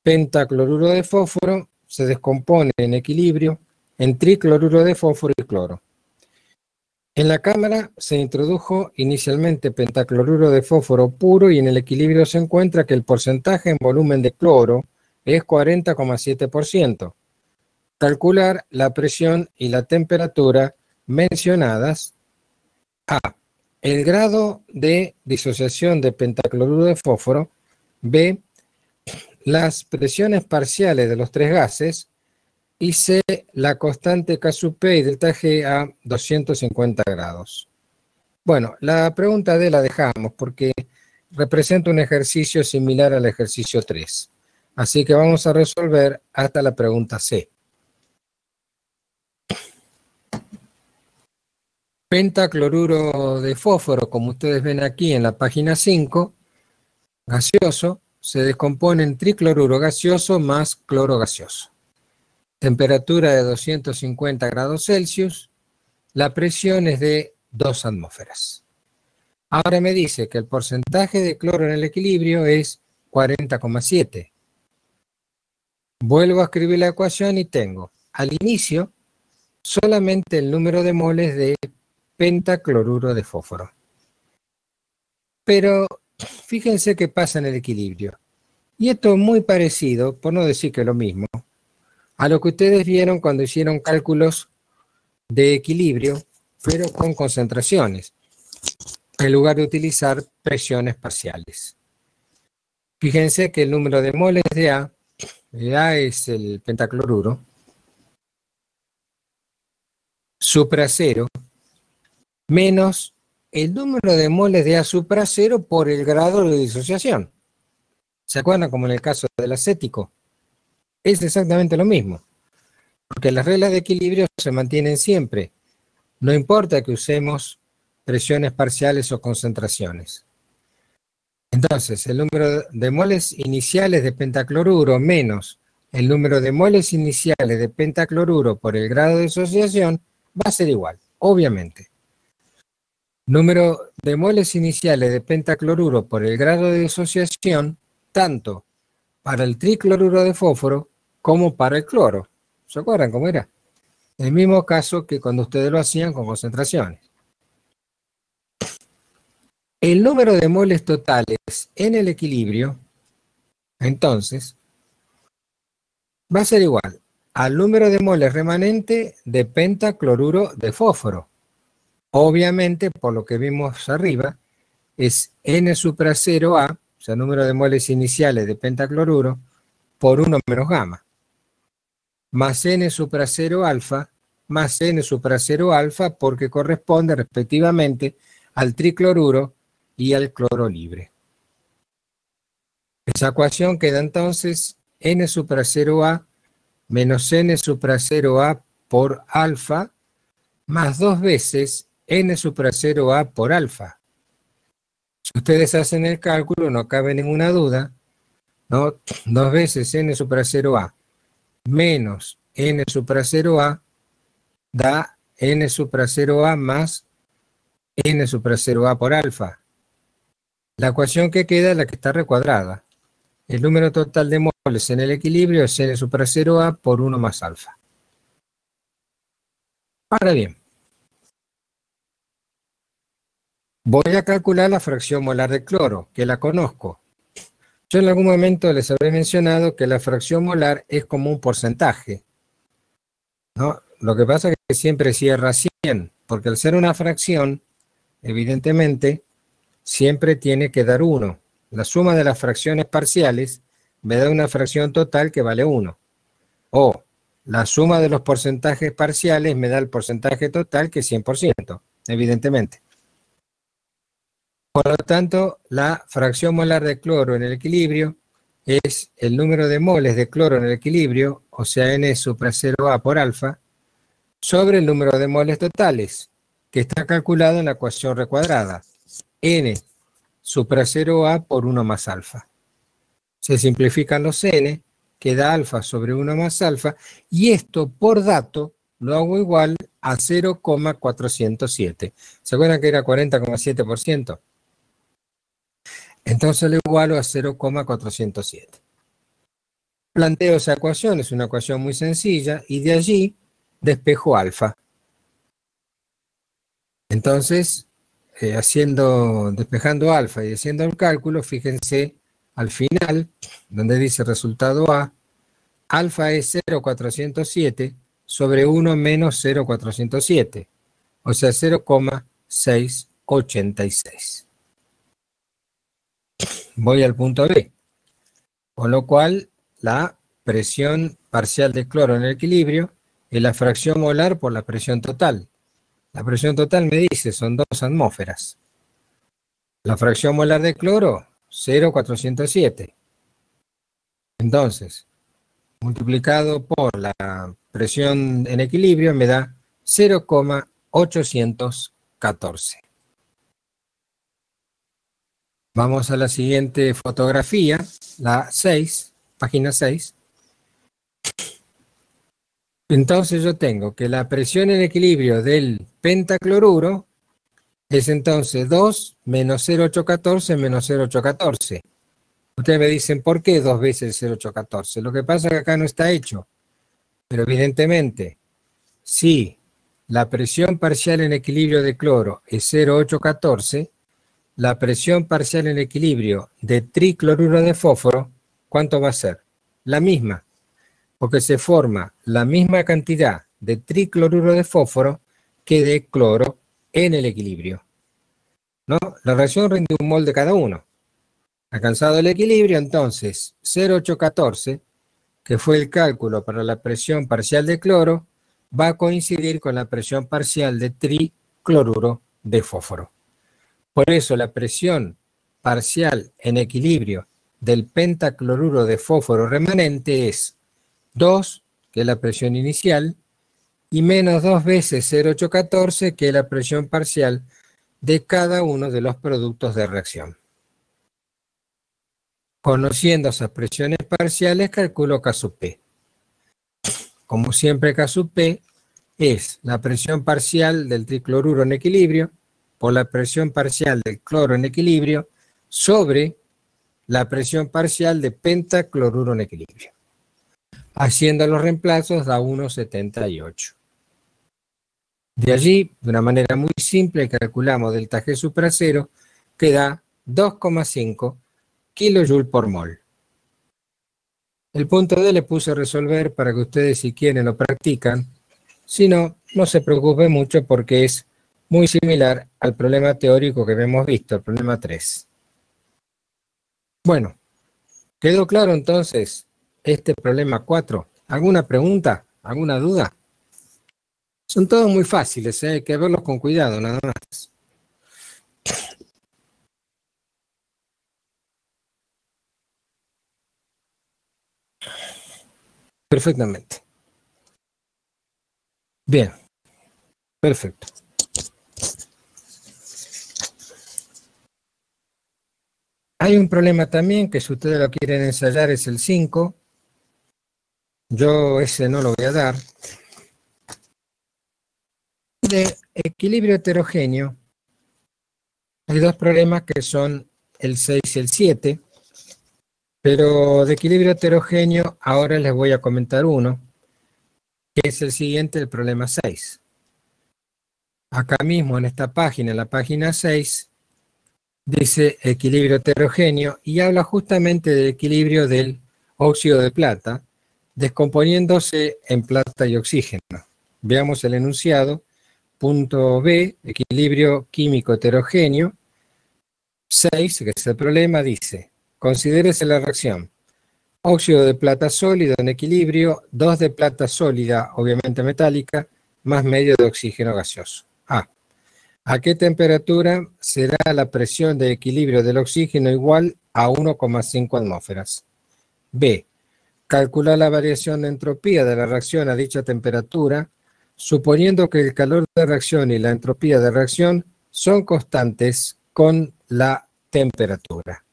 Pentacloruro de fósforo se descompone en equilibrio en tricloruro de fósforo y cloro. En la cámara se introdujo inicialmente pentacloruro de fósforo puro y en el equilibrio se encuentra que el porcentaje en volumen de cloro es 40,7%. Calcular la presión y la temperatura mencionadas. A. El grado de disociación de pentacloruro de fósforo. B. Las presiones parciales de los tres gases. Y C. La constante K sub P y delta G a 250 grados. Bueno, la pregunta D la dejamos porque representa un ejercicio similar al ejercicio 3. Así que vamos a resolver hasta la pregunta C. Pentacloruro de fósforo, como ustedes ven aquí en la página 5, gaseoso, se descompone en tricloruro gaseoso más cloro gaseoso. Temperatura de 250 grados Celsius, la presión es de 2 atmósferas. Ahora me dice que el porcentaje de cloro en el equilibrio es 40,7. Vuelvo a escribir la ecuación y tengo al inicio solamente el número de moles de pentacloruro de fósforo. Pero fíjense qué pasa en el equilibrio. Y esto es muy parecido, por no decir que lo mismo, a lo que ustedes vieron cuando hicieron cálculos de equilibrio, pero con concentraciones, en lugar de utilizar presiones parciales. Fíjense que el número de moles de A es el pentacloruro, supra 0, menos el número de moles de A supra 0 por el grado de disociación. ¿Se acuerdan como en el caso del acético? Es exactamente lo mismo, porque las reglas de equilibrio se mantienen siempre. No importa que usemos presiones parciales o concentraciones. Entonces, el número de moles iniciales de pentacloruro menos el número de moles iniciales de pentacloruro por el grado de asociación va a ser igual, obviamente. Número de moles iniciales de pentacloruro por el grado de disociación, tanto para el tricloruro de fósforo como para el cloro. ¿Se acuerdan cómo era? El mismo caso que cuando ustedes lo hacían con concentraciones. El número de moles totales en el equilibrio, entonces, va a ser igual al número de moles remanente de pentacloruro de fósforo. Obviamente, por lo que vimos arriba, es N supra 0A, o sea, número de moles iniciales de pentacloruro, por 1 menos gamma, más N supra 0 alfa, más N supra 0 alfa, porque corresponde respectivamente al tricloruro y al cloro libre. Esa ecuación queda entonces N supra 0A menos N supra 0A por alfa, más 2 veces N supra 0A por alfa. Si ustedes hacen el cálculo, no cabe ninguna duda, ¿no? 2 veces N supra 0A menos N supra 0A da N supra 0A más N supra 0A por alfa. La ecuación que queda es la que está recuadrada. El número total de moles en el equilibrio es N supra 0A por 1 más alfa. Ahora bien, voy a calcular la fracción molar de cloro, que la conozco. Yo en algún momento les habré mencionado que la fracción molar es como un porcentaje, ¿no? Lo que pasa es que siempre cierra 100, porque al ser una fracción, evidentemente, siempre tiene que dar 1. La suma de las fracciones parciales me da una fracción total que vale 1. O la suma de los porcentajes parciales me da el porcentaje total que es 100%, evidentemente. Por lo tanto, la fracción molar de cloro en el equilibrio es el número de moles de cloro en el equilibrio, o sea, N supra 0A por alfa, sobre el número de moles totales, que está calculado en la ecuación recuadrada, N supra 0A por 1 más alfa. Se simplifican los N, queda alfa sobre 1 más alfa, y esto por dato lo hago igual a 0,407. ¿Se acuerdan que era 40,7%? Entonces lo igualo a 0,407. Planteo esa ecuación, es una ecuación muy sencilla, y de allí despejo alfa. Entonces, despejando alfa y haciendo el cálculo, fíjense al final, donde dice resultado A, alfa es 0,407 sobre 1 menos 0,407, o sea 0,686. Voy al punto B, con lo cual la presión parcial de cloro en el equilibrio es la fracción molar por la presión total. La presión total me dice son 2 atmósferas. La fracción molar de cloro, 0,407. Entonces, multiplicado por la presión en equilibrio me da 0,814. Vamos a la siguiente fotografía, la 6, página 6. Entonces yo tengo que la presión en equilibrio del pentacloruro es entonces 2 menos 0,814 menos 0,814. Ustedes me dicen, ¿por qué 2 veces 0,814? Lo que pasa es que acá no está hecho. Pero evidentemente, si la presión parcial en equilibrio de cloro es 0,814, la presión parcial en equilibrio de tricloruro de fósforo, ¿cuánto va a ser? La misma, porque se forma la misma cantidad de tricloruro de fósforo que de cloro en el equilibrio, ¿no? La reacción rinde un mol de cada uno. Alcanzado el equilibrio, entonces 0,814, que fue el cálculo para la presión parcial de cloro, va a coincidir con la presión parcial de tricloruro de fósforo. Por eso la presión parcial en equilibrio del pentacloruro de fósforo remanente es 2, que es la presión inicial, y menos 2 veces 0,814, que es la presión parcial de cada uno de los productos de reacción. Conociendo esas presiones parciales, calculo K sub P. Como siempre, K sub P es la presión parcial del tricloruro en equilibrio por la presión parcial del cloro en equilibrio sobre la presión parcial de pentacloruro en equilibrio. Haciendo los reemplazos da 1,78. De allí, de una manera muy simple, calculamos delta G supra cero, que da 2,5 kJ por mol. El punto D le puse a resolver para que ustedes, si quieren, lo practican. Si no, no se preocupe mucho porque es muy similar al problema teórico que hemos visto, el problema 3. Bueno, ¿quedó claro entonces este problema 4? ¿Alguna pregunta? ¿Alguna duda? Son todos muy fáciles, hay que verlos con cuidado, nada más. Perfectamente. Bien, perfecto. Hay un problema también que si ustedes lo quieren ensayar es el 5. Yo ese no lo voy a dar. De equilibrio heterogéneo hay dos problemas que son el 6 y el 7, pero de equilibrio heterogéneo ahora les voy a comentar uno, que es el siguiente, el problema 6. Acá mismo en esta página, en la página 6, dice equilibrio heterogéneo y habla justamente del equilibrio del óxido de plata, descomponiéndose en plata y oxígeno. Veamos el enunciado. Punto B, equilibrio químico heterogéneo. 6, que es el problema, dice, considérese la reacción. Óxido de plata sólido en equilibrio, 2 de plata sólida, obviamente metálica, más medio de oxígeno gaseoso. A. ¿A qué temperatura será la presión de equilibrio del oxígeno igual a 1,5 atmósferas? B. Calcular la variación de entropía de la reacción a dicha temperatura, suponiendo que el calor de reacción y la entropía de reacción son constantes con la temperatura.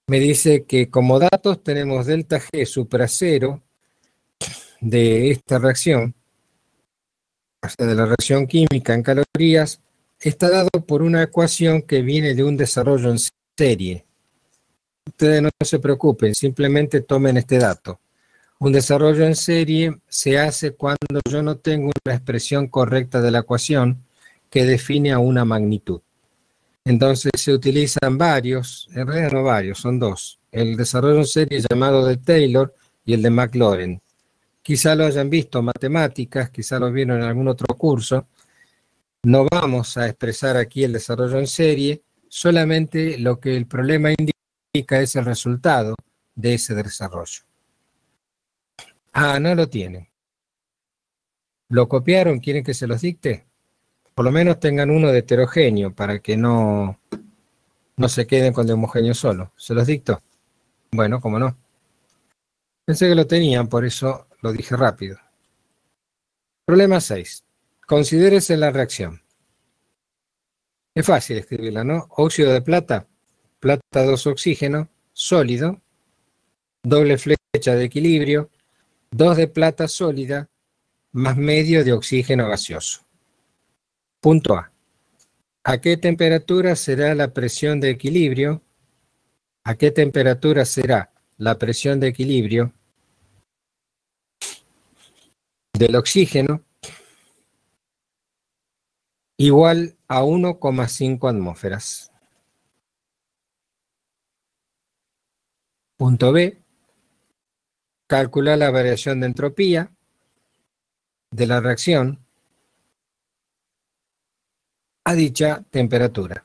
Me dice que como datos tenemos delta G supra cero de esta reacción, o sea, de la reacción química en calorías, está dado por una ecuación que viene de un desarrollo en serie. Ustedes no se preocupen, simplemente tomen este dato. Un desarrollo en serie se hace cuando yo no tengo una expresión correcta de la ecuación que define a una magnitud. Entonces se utilizan varios, en realidad no varios, son dos. El desarrollo en serie llamado de Taylor y el de Maclaurin. Quizá lo hayan visto en matemáticas, quizá lo vieron en algún otro curso. No vamos a expresar aquí el desarrollo en serie, solamente lo que el problema indica es el resultado de ese desarrollo. Ah, no lo tienen. ¿Lo copiaron? ¿Quieren que se los dicte? Por lo menos tengan uno de heterogéneo para que no se queden con de homogéneo solo. ¿Se los dicto? Bueno, cómo no. Pensé que lo tenían, por eso lo dije rápido. Problema 6. Considérese la reacción. Es fácil escribirla, ¿no? Óxido de plata, plata 2 oxígeno, sólido, doble flecha de equilibrio, 2 de plata sólida, más medio de oxígeno gaseoso. Punto A. ¿A qué temperatura será la presión de equilibrio? ¿A qué temperatura será la presión de equilibrio del oxígeno igual a 1,5 atmósferas? Punto B. Calcular la variación de entropía de la reacción a dicha temperatura.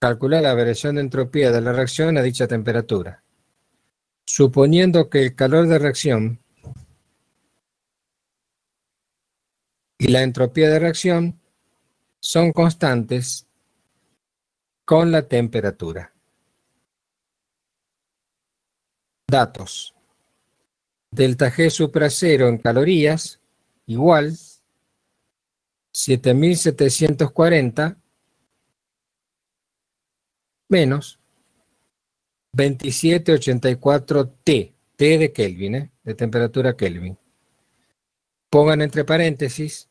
Calcular la variación de entropía de la reacción a dicha temperatura. Suponiendo que el calor de reacción y la entropía de reacción son constantes con la temperatura. Datos. Delta G supra cero en calorías igual 7.740 menos 2784 T, T de Kelvin, de temperatura Kelvin. Pongan entre paréntesis,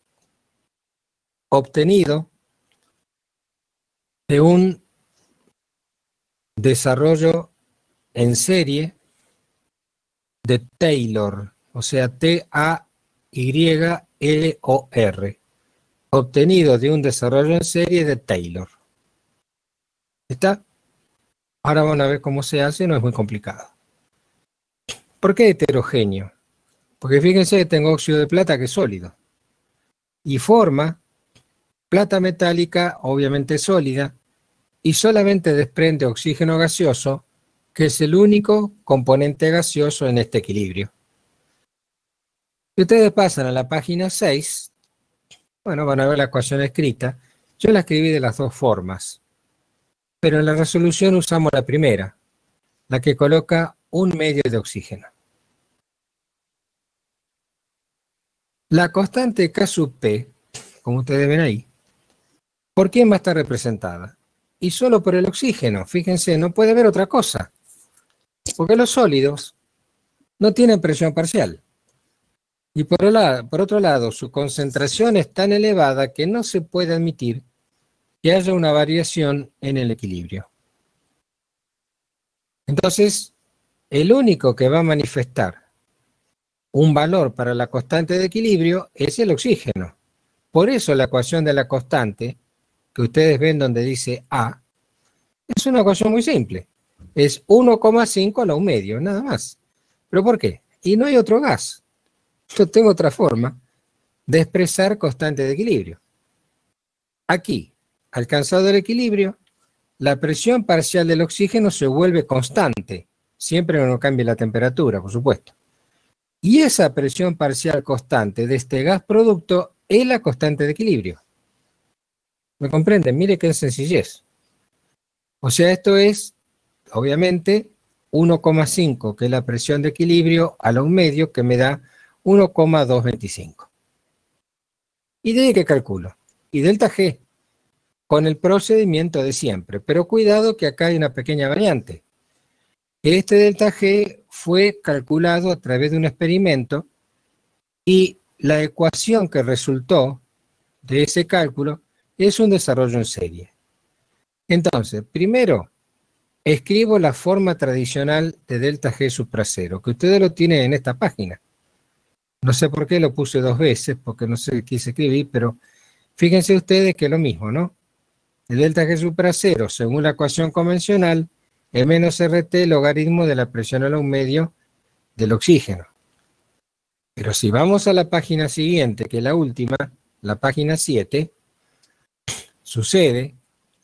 obtenido de un desarrollo en serie de Taylor, o sea, T-A-Y-L-O-R, obtenido de un desarrollo en serie de Taylor. ¿Está? Ahora van a ver cómo se hace, no es muy complicado. ¿Por qué heterogéneo? Porque fíjense que tengo óxido de plata que es sólido y forma plata metálica, obviamente sólida, y solamente desprende oxígeno gaseoso, que es el único componente gaseoso en este equilibrio. Si ustedes pasan a la página 6, bueno, van a ver la ecuación escrita. Yo la escribí de las dos formas, pero en la resolución usamos la primera, la que coloca 1/2 de oxígeno. La constante K sub P, como ustedes ven ahí, ¿por quién va a estar representada? Y solo por el oxígeno. Fíjense, no puede haber otra cosa, porque los sólidos no tienen presión parcial. Y por otro lado, su concentración es tan elevada que no se puede admitir que haya una variación en el equilibrio. Entonces, el único que va a manifestar un valor para la constante de equilibrio es el oxígeno. Por eso la ecuación de la constante, que ustedes ven donde dice A, es una ecuación muy simple. Es 1,5 a la 1/2, nada más. ¿Pero por qué? Y no hay otro gas. Yo tengo otra forma de expresar constante de equilibrio. Aquí, alcanzado el equilibrio, la presión parcial del oxígeno se vuelve constante, siempre que no cambie la temperatura, por supuesto. Y esa presión parcial constante de este gas producto es la constante de equilibrio. ¿Me comprenden? Mire qué sencillez. O sea, esto es, obviamente, 1,5, que es la presión de equilibrio, a la 1/2, que me da 1,225. ¿Y de ahí qué calculo? Y delta G, con el procedimiento de siempre. Pero cuidado que acá hay una pequeña variante. Este delta G fue calculado a través de un experimento y la ecuación que resultó de ese cálculo es un desarrollo en serie. Entonces, primero, escribo la forma tradicional de delta G supra cero, que ustedes lo tienen en esta página. No sé por qué lo puse 2 veces, porque no sé qué quise escribir, pero fíjense ustedes que es lo mismo, ¿no? El delta G supra cero, según la ecuación convencional, es menos RT logaritmo de la presión a la 1/2 del oxígeno. Pero si vamos a la página siguiente, que es la última, la página 7, sucede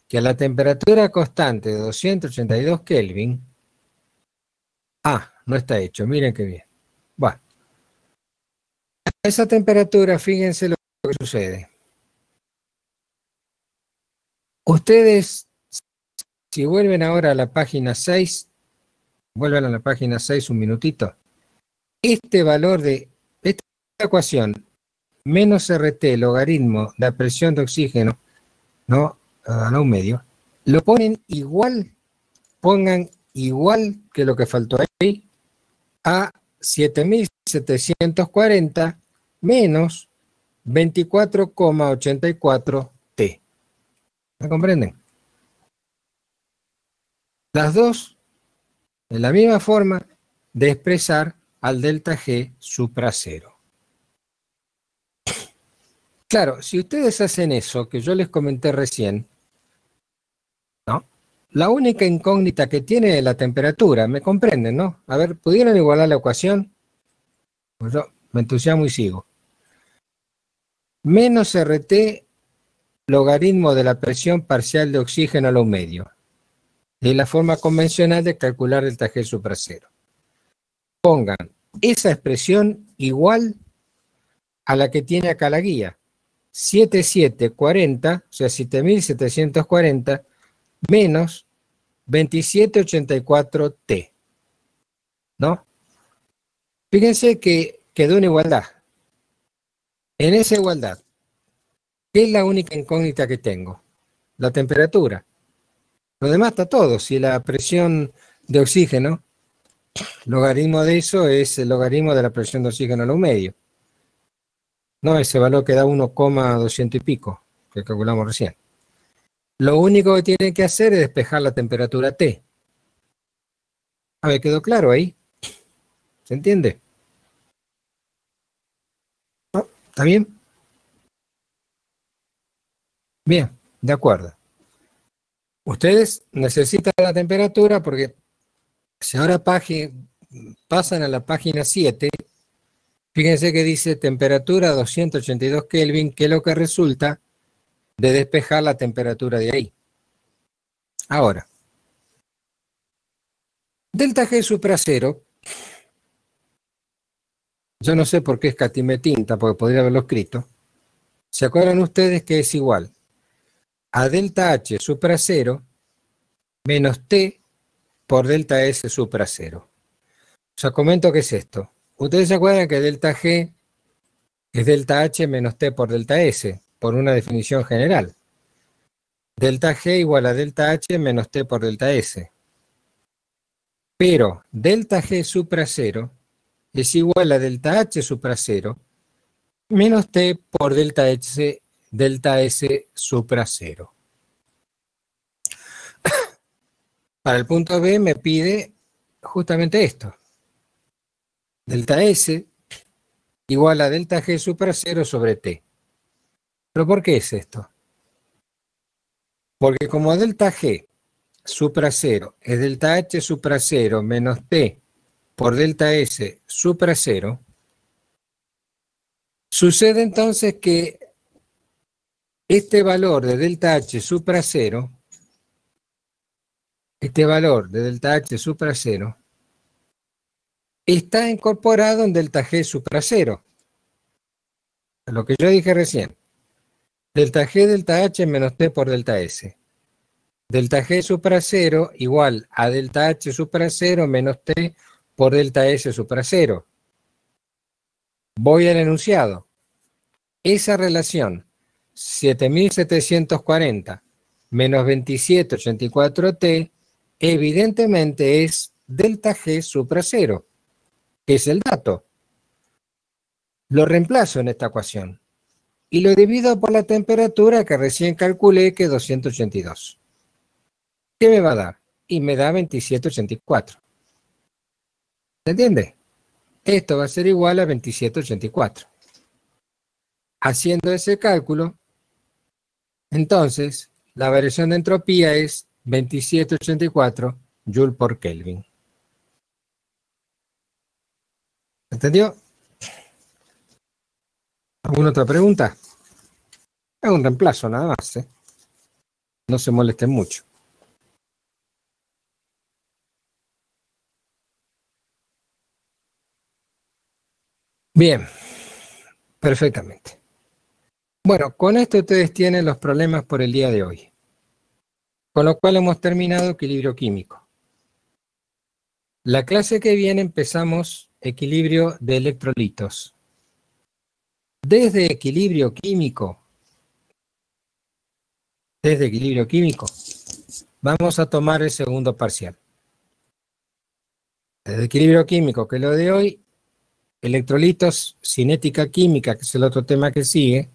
que a la temperatura constante de 282 Kelvin, no está hecho, miren qué bien. Bueno, a esa temperatura, fíjense lo que sucede. Ustedes, si vuelven ahora a la página 6, vuelvan a la página 6 un minutito, este valor de esta ecuación, menos RT logaritmo de la presión de oxígeno, ¿no? A la 1/2, lo ponen igual, pongan igual que lo que faltó ahí, a 7740 menos 24,84 T. ¿Me comprenden? Las dos en la misma forma de expresar al delta G supra cero. Claro, si ustedes hacen eso que yo les comenté recién, ¿no? La única incógnita que tiene es la temperatura, ¿me comprenden, no? A ver, ¿pudieron igualar la ecuación? Pues yo me entusiasmo y sigo. Menos RT logaritmo de la presión parcial de oxígeno a la 1/2. Es la forma convencional de calcular delta G supra cero. Pongan esa expresión igual a la que tiene acá la guía. 7740, o sea, 7740 menos 2784 T. ¿No? Fíjense que quedó en igualdad. En esa igualdad, ¿qué es la única incógnita que tengo? La temperatura. Lo demás está todo. Si la presión de oxígeno, logaritmo de eso es el logaritmo de la presión de oxígeno a un medio. No, ese valor que da 1,200 y pico, que calculamos recién. Lo único que tienen que hacer es despejar la temperatura T. A ver, ¿quedó claro ahí? ¿Se entiende? ¿No? ¿Está bien? Bien, de acuerdo. Ustedes necesitan la temperatura porque si ahora pasan a la página 7, fíjense que dice temperatura 282 Kelvin, que es lo que resulta de despejar la temperatura de ahí. Ahora, delta G supra cero, yo no sé por qué escatimé tinta, porque podría haberlo escrito. ¿Se acuerdan ustedes que es igual a delta H supra cero menos T por delta S supra cero? O sea, comento qué es esto. Ustedes se acuerdan que delta G es delta H menos T por delta S, por una definición general. Delta G igual a delta H menos T por delta S. Pero delta G supra cero es igual a delta H supra cero menos T por delta S supra cero. Para el punto B me pide justamente esto. Delta S igual a delta G supra cero sobre T. ¿Pero por qué es esto? Porque como delta G supra cero es delta H supra cero menos T por delta S supra cero, sucede entonces que este valor de delta H supra cero, está incorporado en delta G supra cero. Lo que yo dije recién. Delta G delta H menos T por delta S. Delta G supra cero igual a delta H supra cero menos T por delta S supra cero. Voy al enunciado. Esa relación 7740 menos 2784T evidentemente es delta G supra cero, que es el dato. Lo reemplazo en esta ecuación y lo divido por la temperatura que recién calculé, que es 282. ¿Qué me va a dar? Y me da 2784. ¿Se entiende? Esto va a ser igual a 2784. Haciendo ese cálculo, entonces, la variación de entropía es 2784 Joule por Kelvin. ¿Entendió? ¿Alguna otra pregunta? Es un reemplazo nada más, ¿eh? No se molesten mucho. Bien, perfectamente. Bueno, con esto ustedes tienen los problemas por el día de hoy. Con lo cual hemos terminado equilibrio químico. La clase que viene empezamos equilibrio de electrolitos. Desde equilibrio químico, vamos a tomar el segundo parcial. Desde equilibrio químico, que es lo de hoy, electrolitos, cinética química, que es el otro tema que sigue,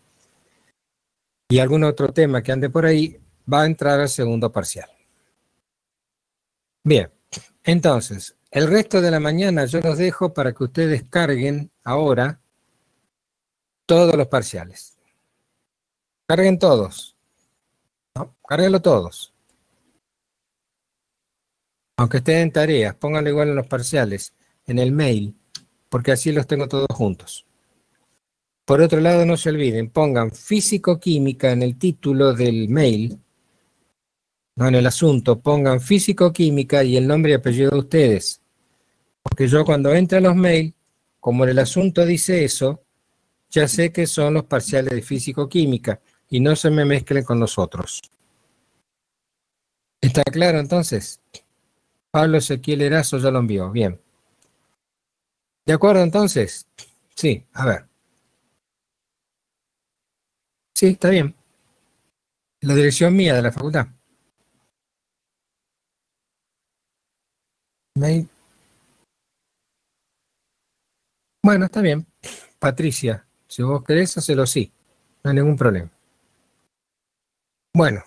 y algún otro tema que ande por ahí, va a entrar al segundo parcial. Bien, entonces, el resto de la mañana yo los dejo para que ustedes carguen ahora todos los parciales. Carguen todos. ¿No? Cárguenlo todos. Aunque estén en tareas, pónganlo igual en los parciales, en el mail, porque así los tengo todos juntos. Por otro lado, no se olviden, pongan físico-química en el título del mail, no en el asunto, pongan físico-química y el nombre y apellido de ustedes. Porque yo cuando entre a los mails, como en el asunto dice eso, ya sé que son los parciales de físico-química y no se me mezclen con los otros. ¿Está claro entonces? Pablo Ezequiel Erazo ya lo envió. Bien. ¿De acuerdo entonces? Sí, a ver. Sí, está bien. La dirección mía de la facultad. Mail. Bueno, está bien. Patricia, si vos querés, hacelo sí. No hay ningún problema. Bueno,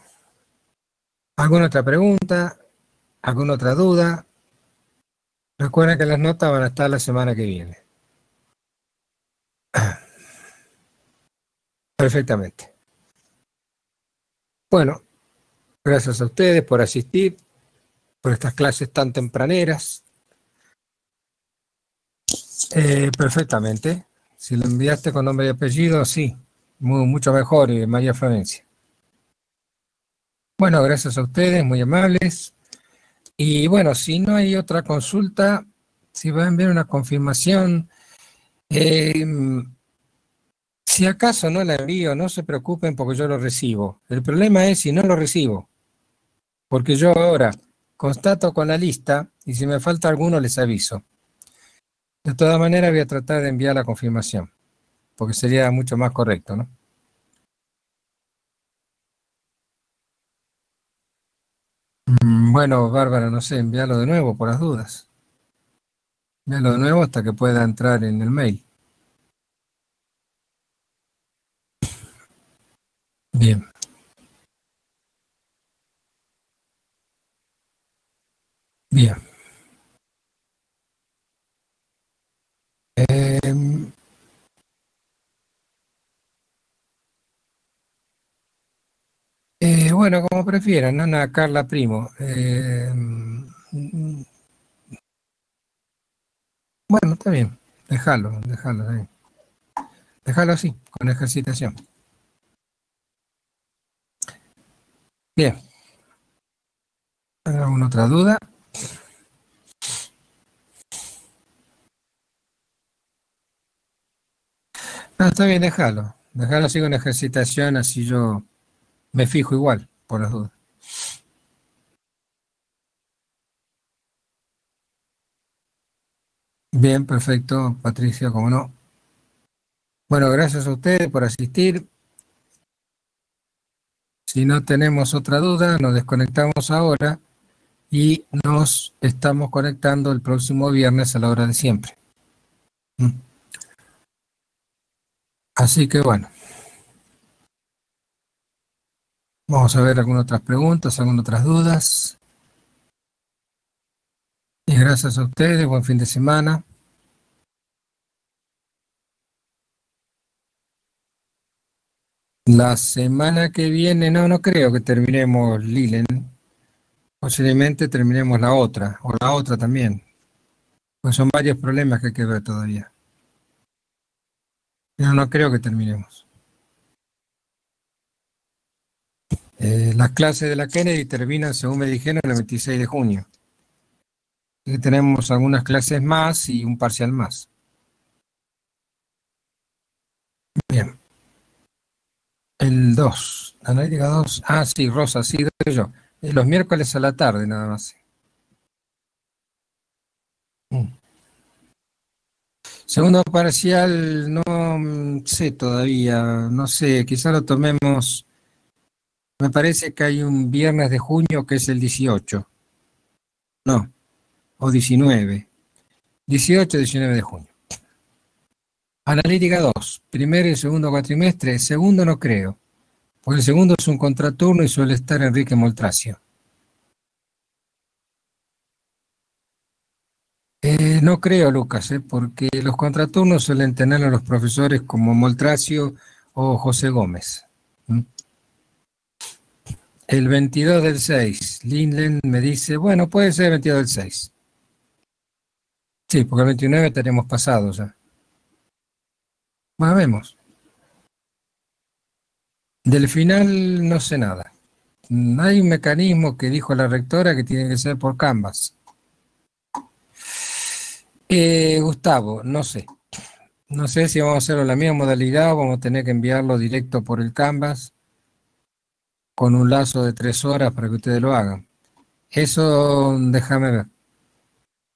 ¿alguna otra pregunta? ¿Alguna otra duda? Recuerden que las notas van a estar la semana que viene. Perfectamente. Bueno, gracias a ustedes por asistir, por estas clases tan tempraneras. Perfectamente. Si lo enviaste con nombre y apellido, sí. Mucho mejor, María Florencia. Bueno, gracias a ustedes, muy amables. Y bueno, si no hay otra consulta, si va a enviar una confirmación, si acaso no la envío, no se preocupen porque yo lo recibo. El problema es si no lo recibo, porque yo ahora constato con la lista y si me falta alguno les aviso. De todas maneras voy a tratar de enviar la confirmación, porque sería mucho más correcto, ¿no? Bueno, Bárbara, no sé, envíalo de nuevo por las dudas. Envíalo de nuevo hasta que pueda entrar en el mail. Bien. Bien. Eh, bueno, como prefieran, Ana Carla Primo. Bueno, está bien. Déjalo, déjalo así, con ejercitación. Bien. ¿Alguna otra duda? No, está bien, déjalo. Déjalo así con ejercitación, así yo me fijo igual, por las dudas. Bien, perfecto, Patricia, como no. Bueno, gracias a ustedes por asistir. Si no tenemos otra duda, nos desconectamos ahora y nos estamos conectando el próximo viernes a la hora de siempre. Así que bueno, vamos a ver algunas otras preguntas, algunas otras dudas. Y gracias a ustedes, buen fin de semana. La semana que viene, no creo que terminemos Lilen. Posiblemente terminemos la otra, o la otra también. Pues son varios problemas que hay que ver todavía. No creo que terminemos. Las clases de la Kennedy terminan, según me dijeron, el 26 de junio. Y tenemos algunas clases más y un parcial más. Bien. El 2, analítica 2. Ah, sí, Rosa, sí, doy yo. Los miércoles a la tarde, nada más. Segundo parcial, no sé todavía, no sé, quizá lo tomemos. Me parece que hay un viernes de junio que es el 18. No, o 19. 18, 19 de junio. Analítica 2, primero y segundo cuatrimestre. Segundo no creo, porque el segundo es un contraturno y suele estar Enrique Moltracio. No creo, Lucas, porque los contraturnos suelen tener a los profesores como Moltracio o José Gómez. El 22 del 6, Lindlen me dice, bueno, puede ser el 22 del 6. Sí, porque el 29 tenemos pasado ya. Bueno, vemos. Del final no sé nada. Hay un mecanismo que dijo la rectora que tiene que ser por Canvas. Gustavo, no sé. No sé si vamos a hacerlo en la misma modalidad o vamos a tener que enviarlo directo por el Canvas con un lazo de 3 horas para que ustedes lo hagan. Eso déjame ver.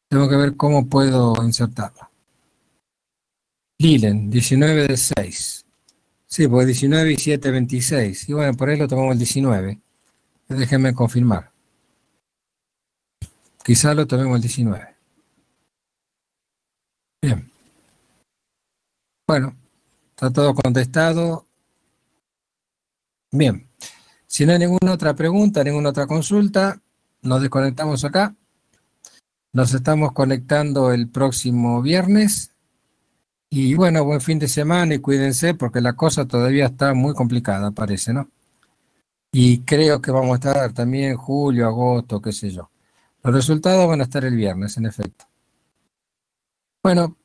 Tengo que ver cómo puedo insertarlo. Lilen, 19 del 6. Sí, porque 19 y 7, 26. Y bueno, por ahí lo tomamos el 19. Déjenme confirmar. Quizá lo tomemos el 19. Bien. Bueno, está todo contestado. Bien. Si no hay ninguna otra pregunta, ninguna otra consulta, nos desconectamos acá. Nos estamos conectando el próximo viernes. Y bueno, buen fin de semana y cuídense porque la cosa todavía está muy complicada, parece, ¿no? Y creo que vamos a estar también julio, agosto, qué sé yo. Los resultados van a estar el viernes, en efecto. Bueno,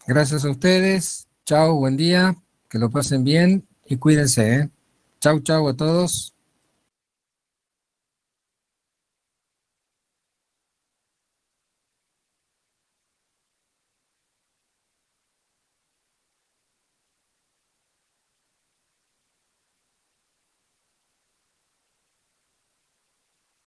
gracias a ustedes. Chao, buen día. Que lo pasen bien y cuídense, ¿eh? Chau, chau a todos.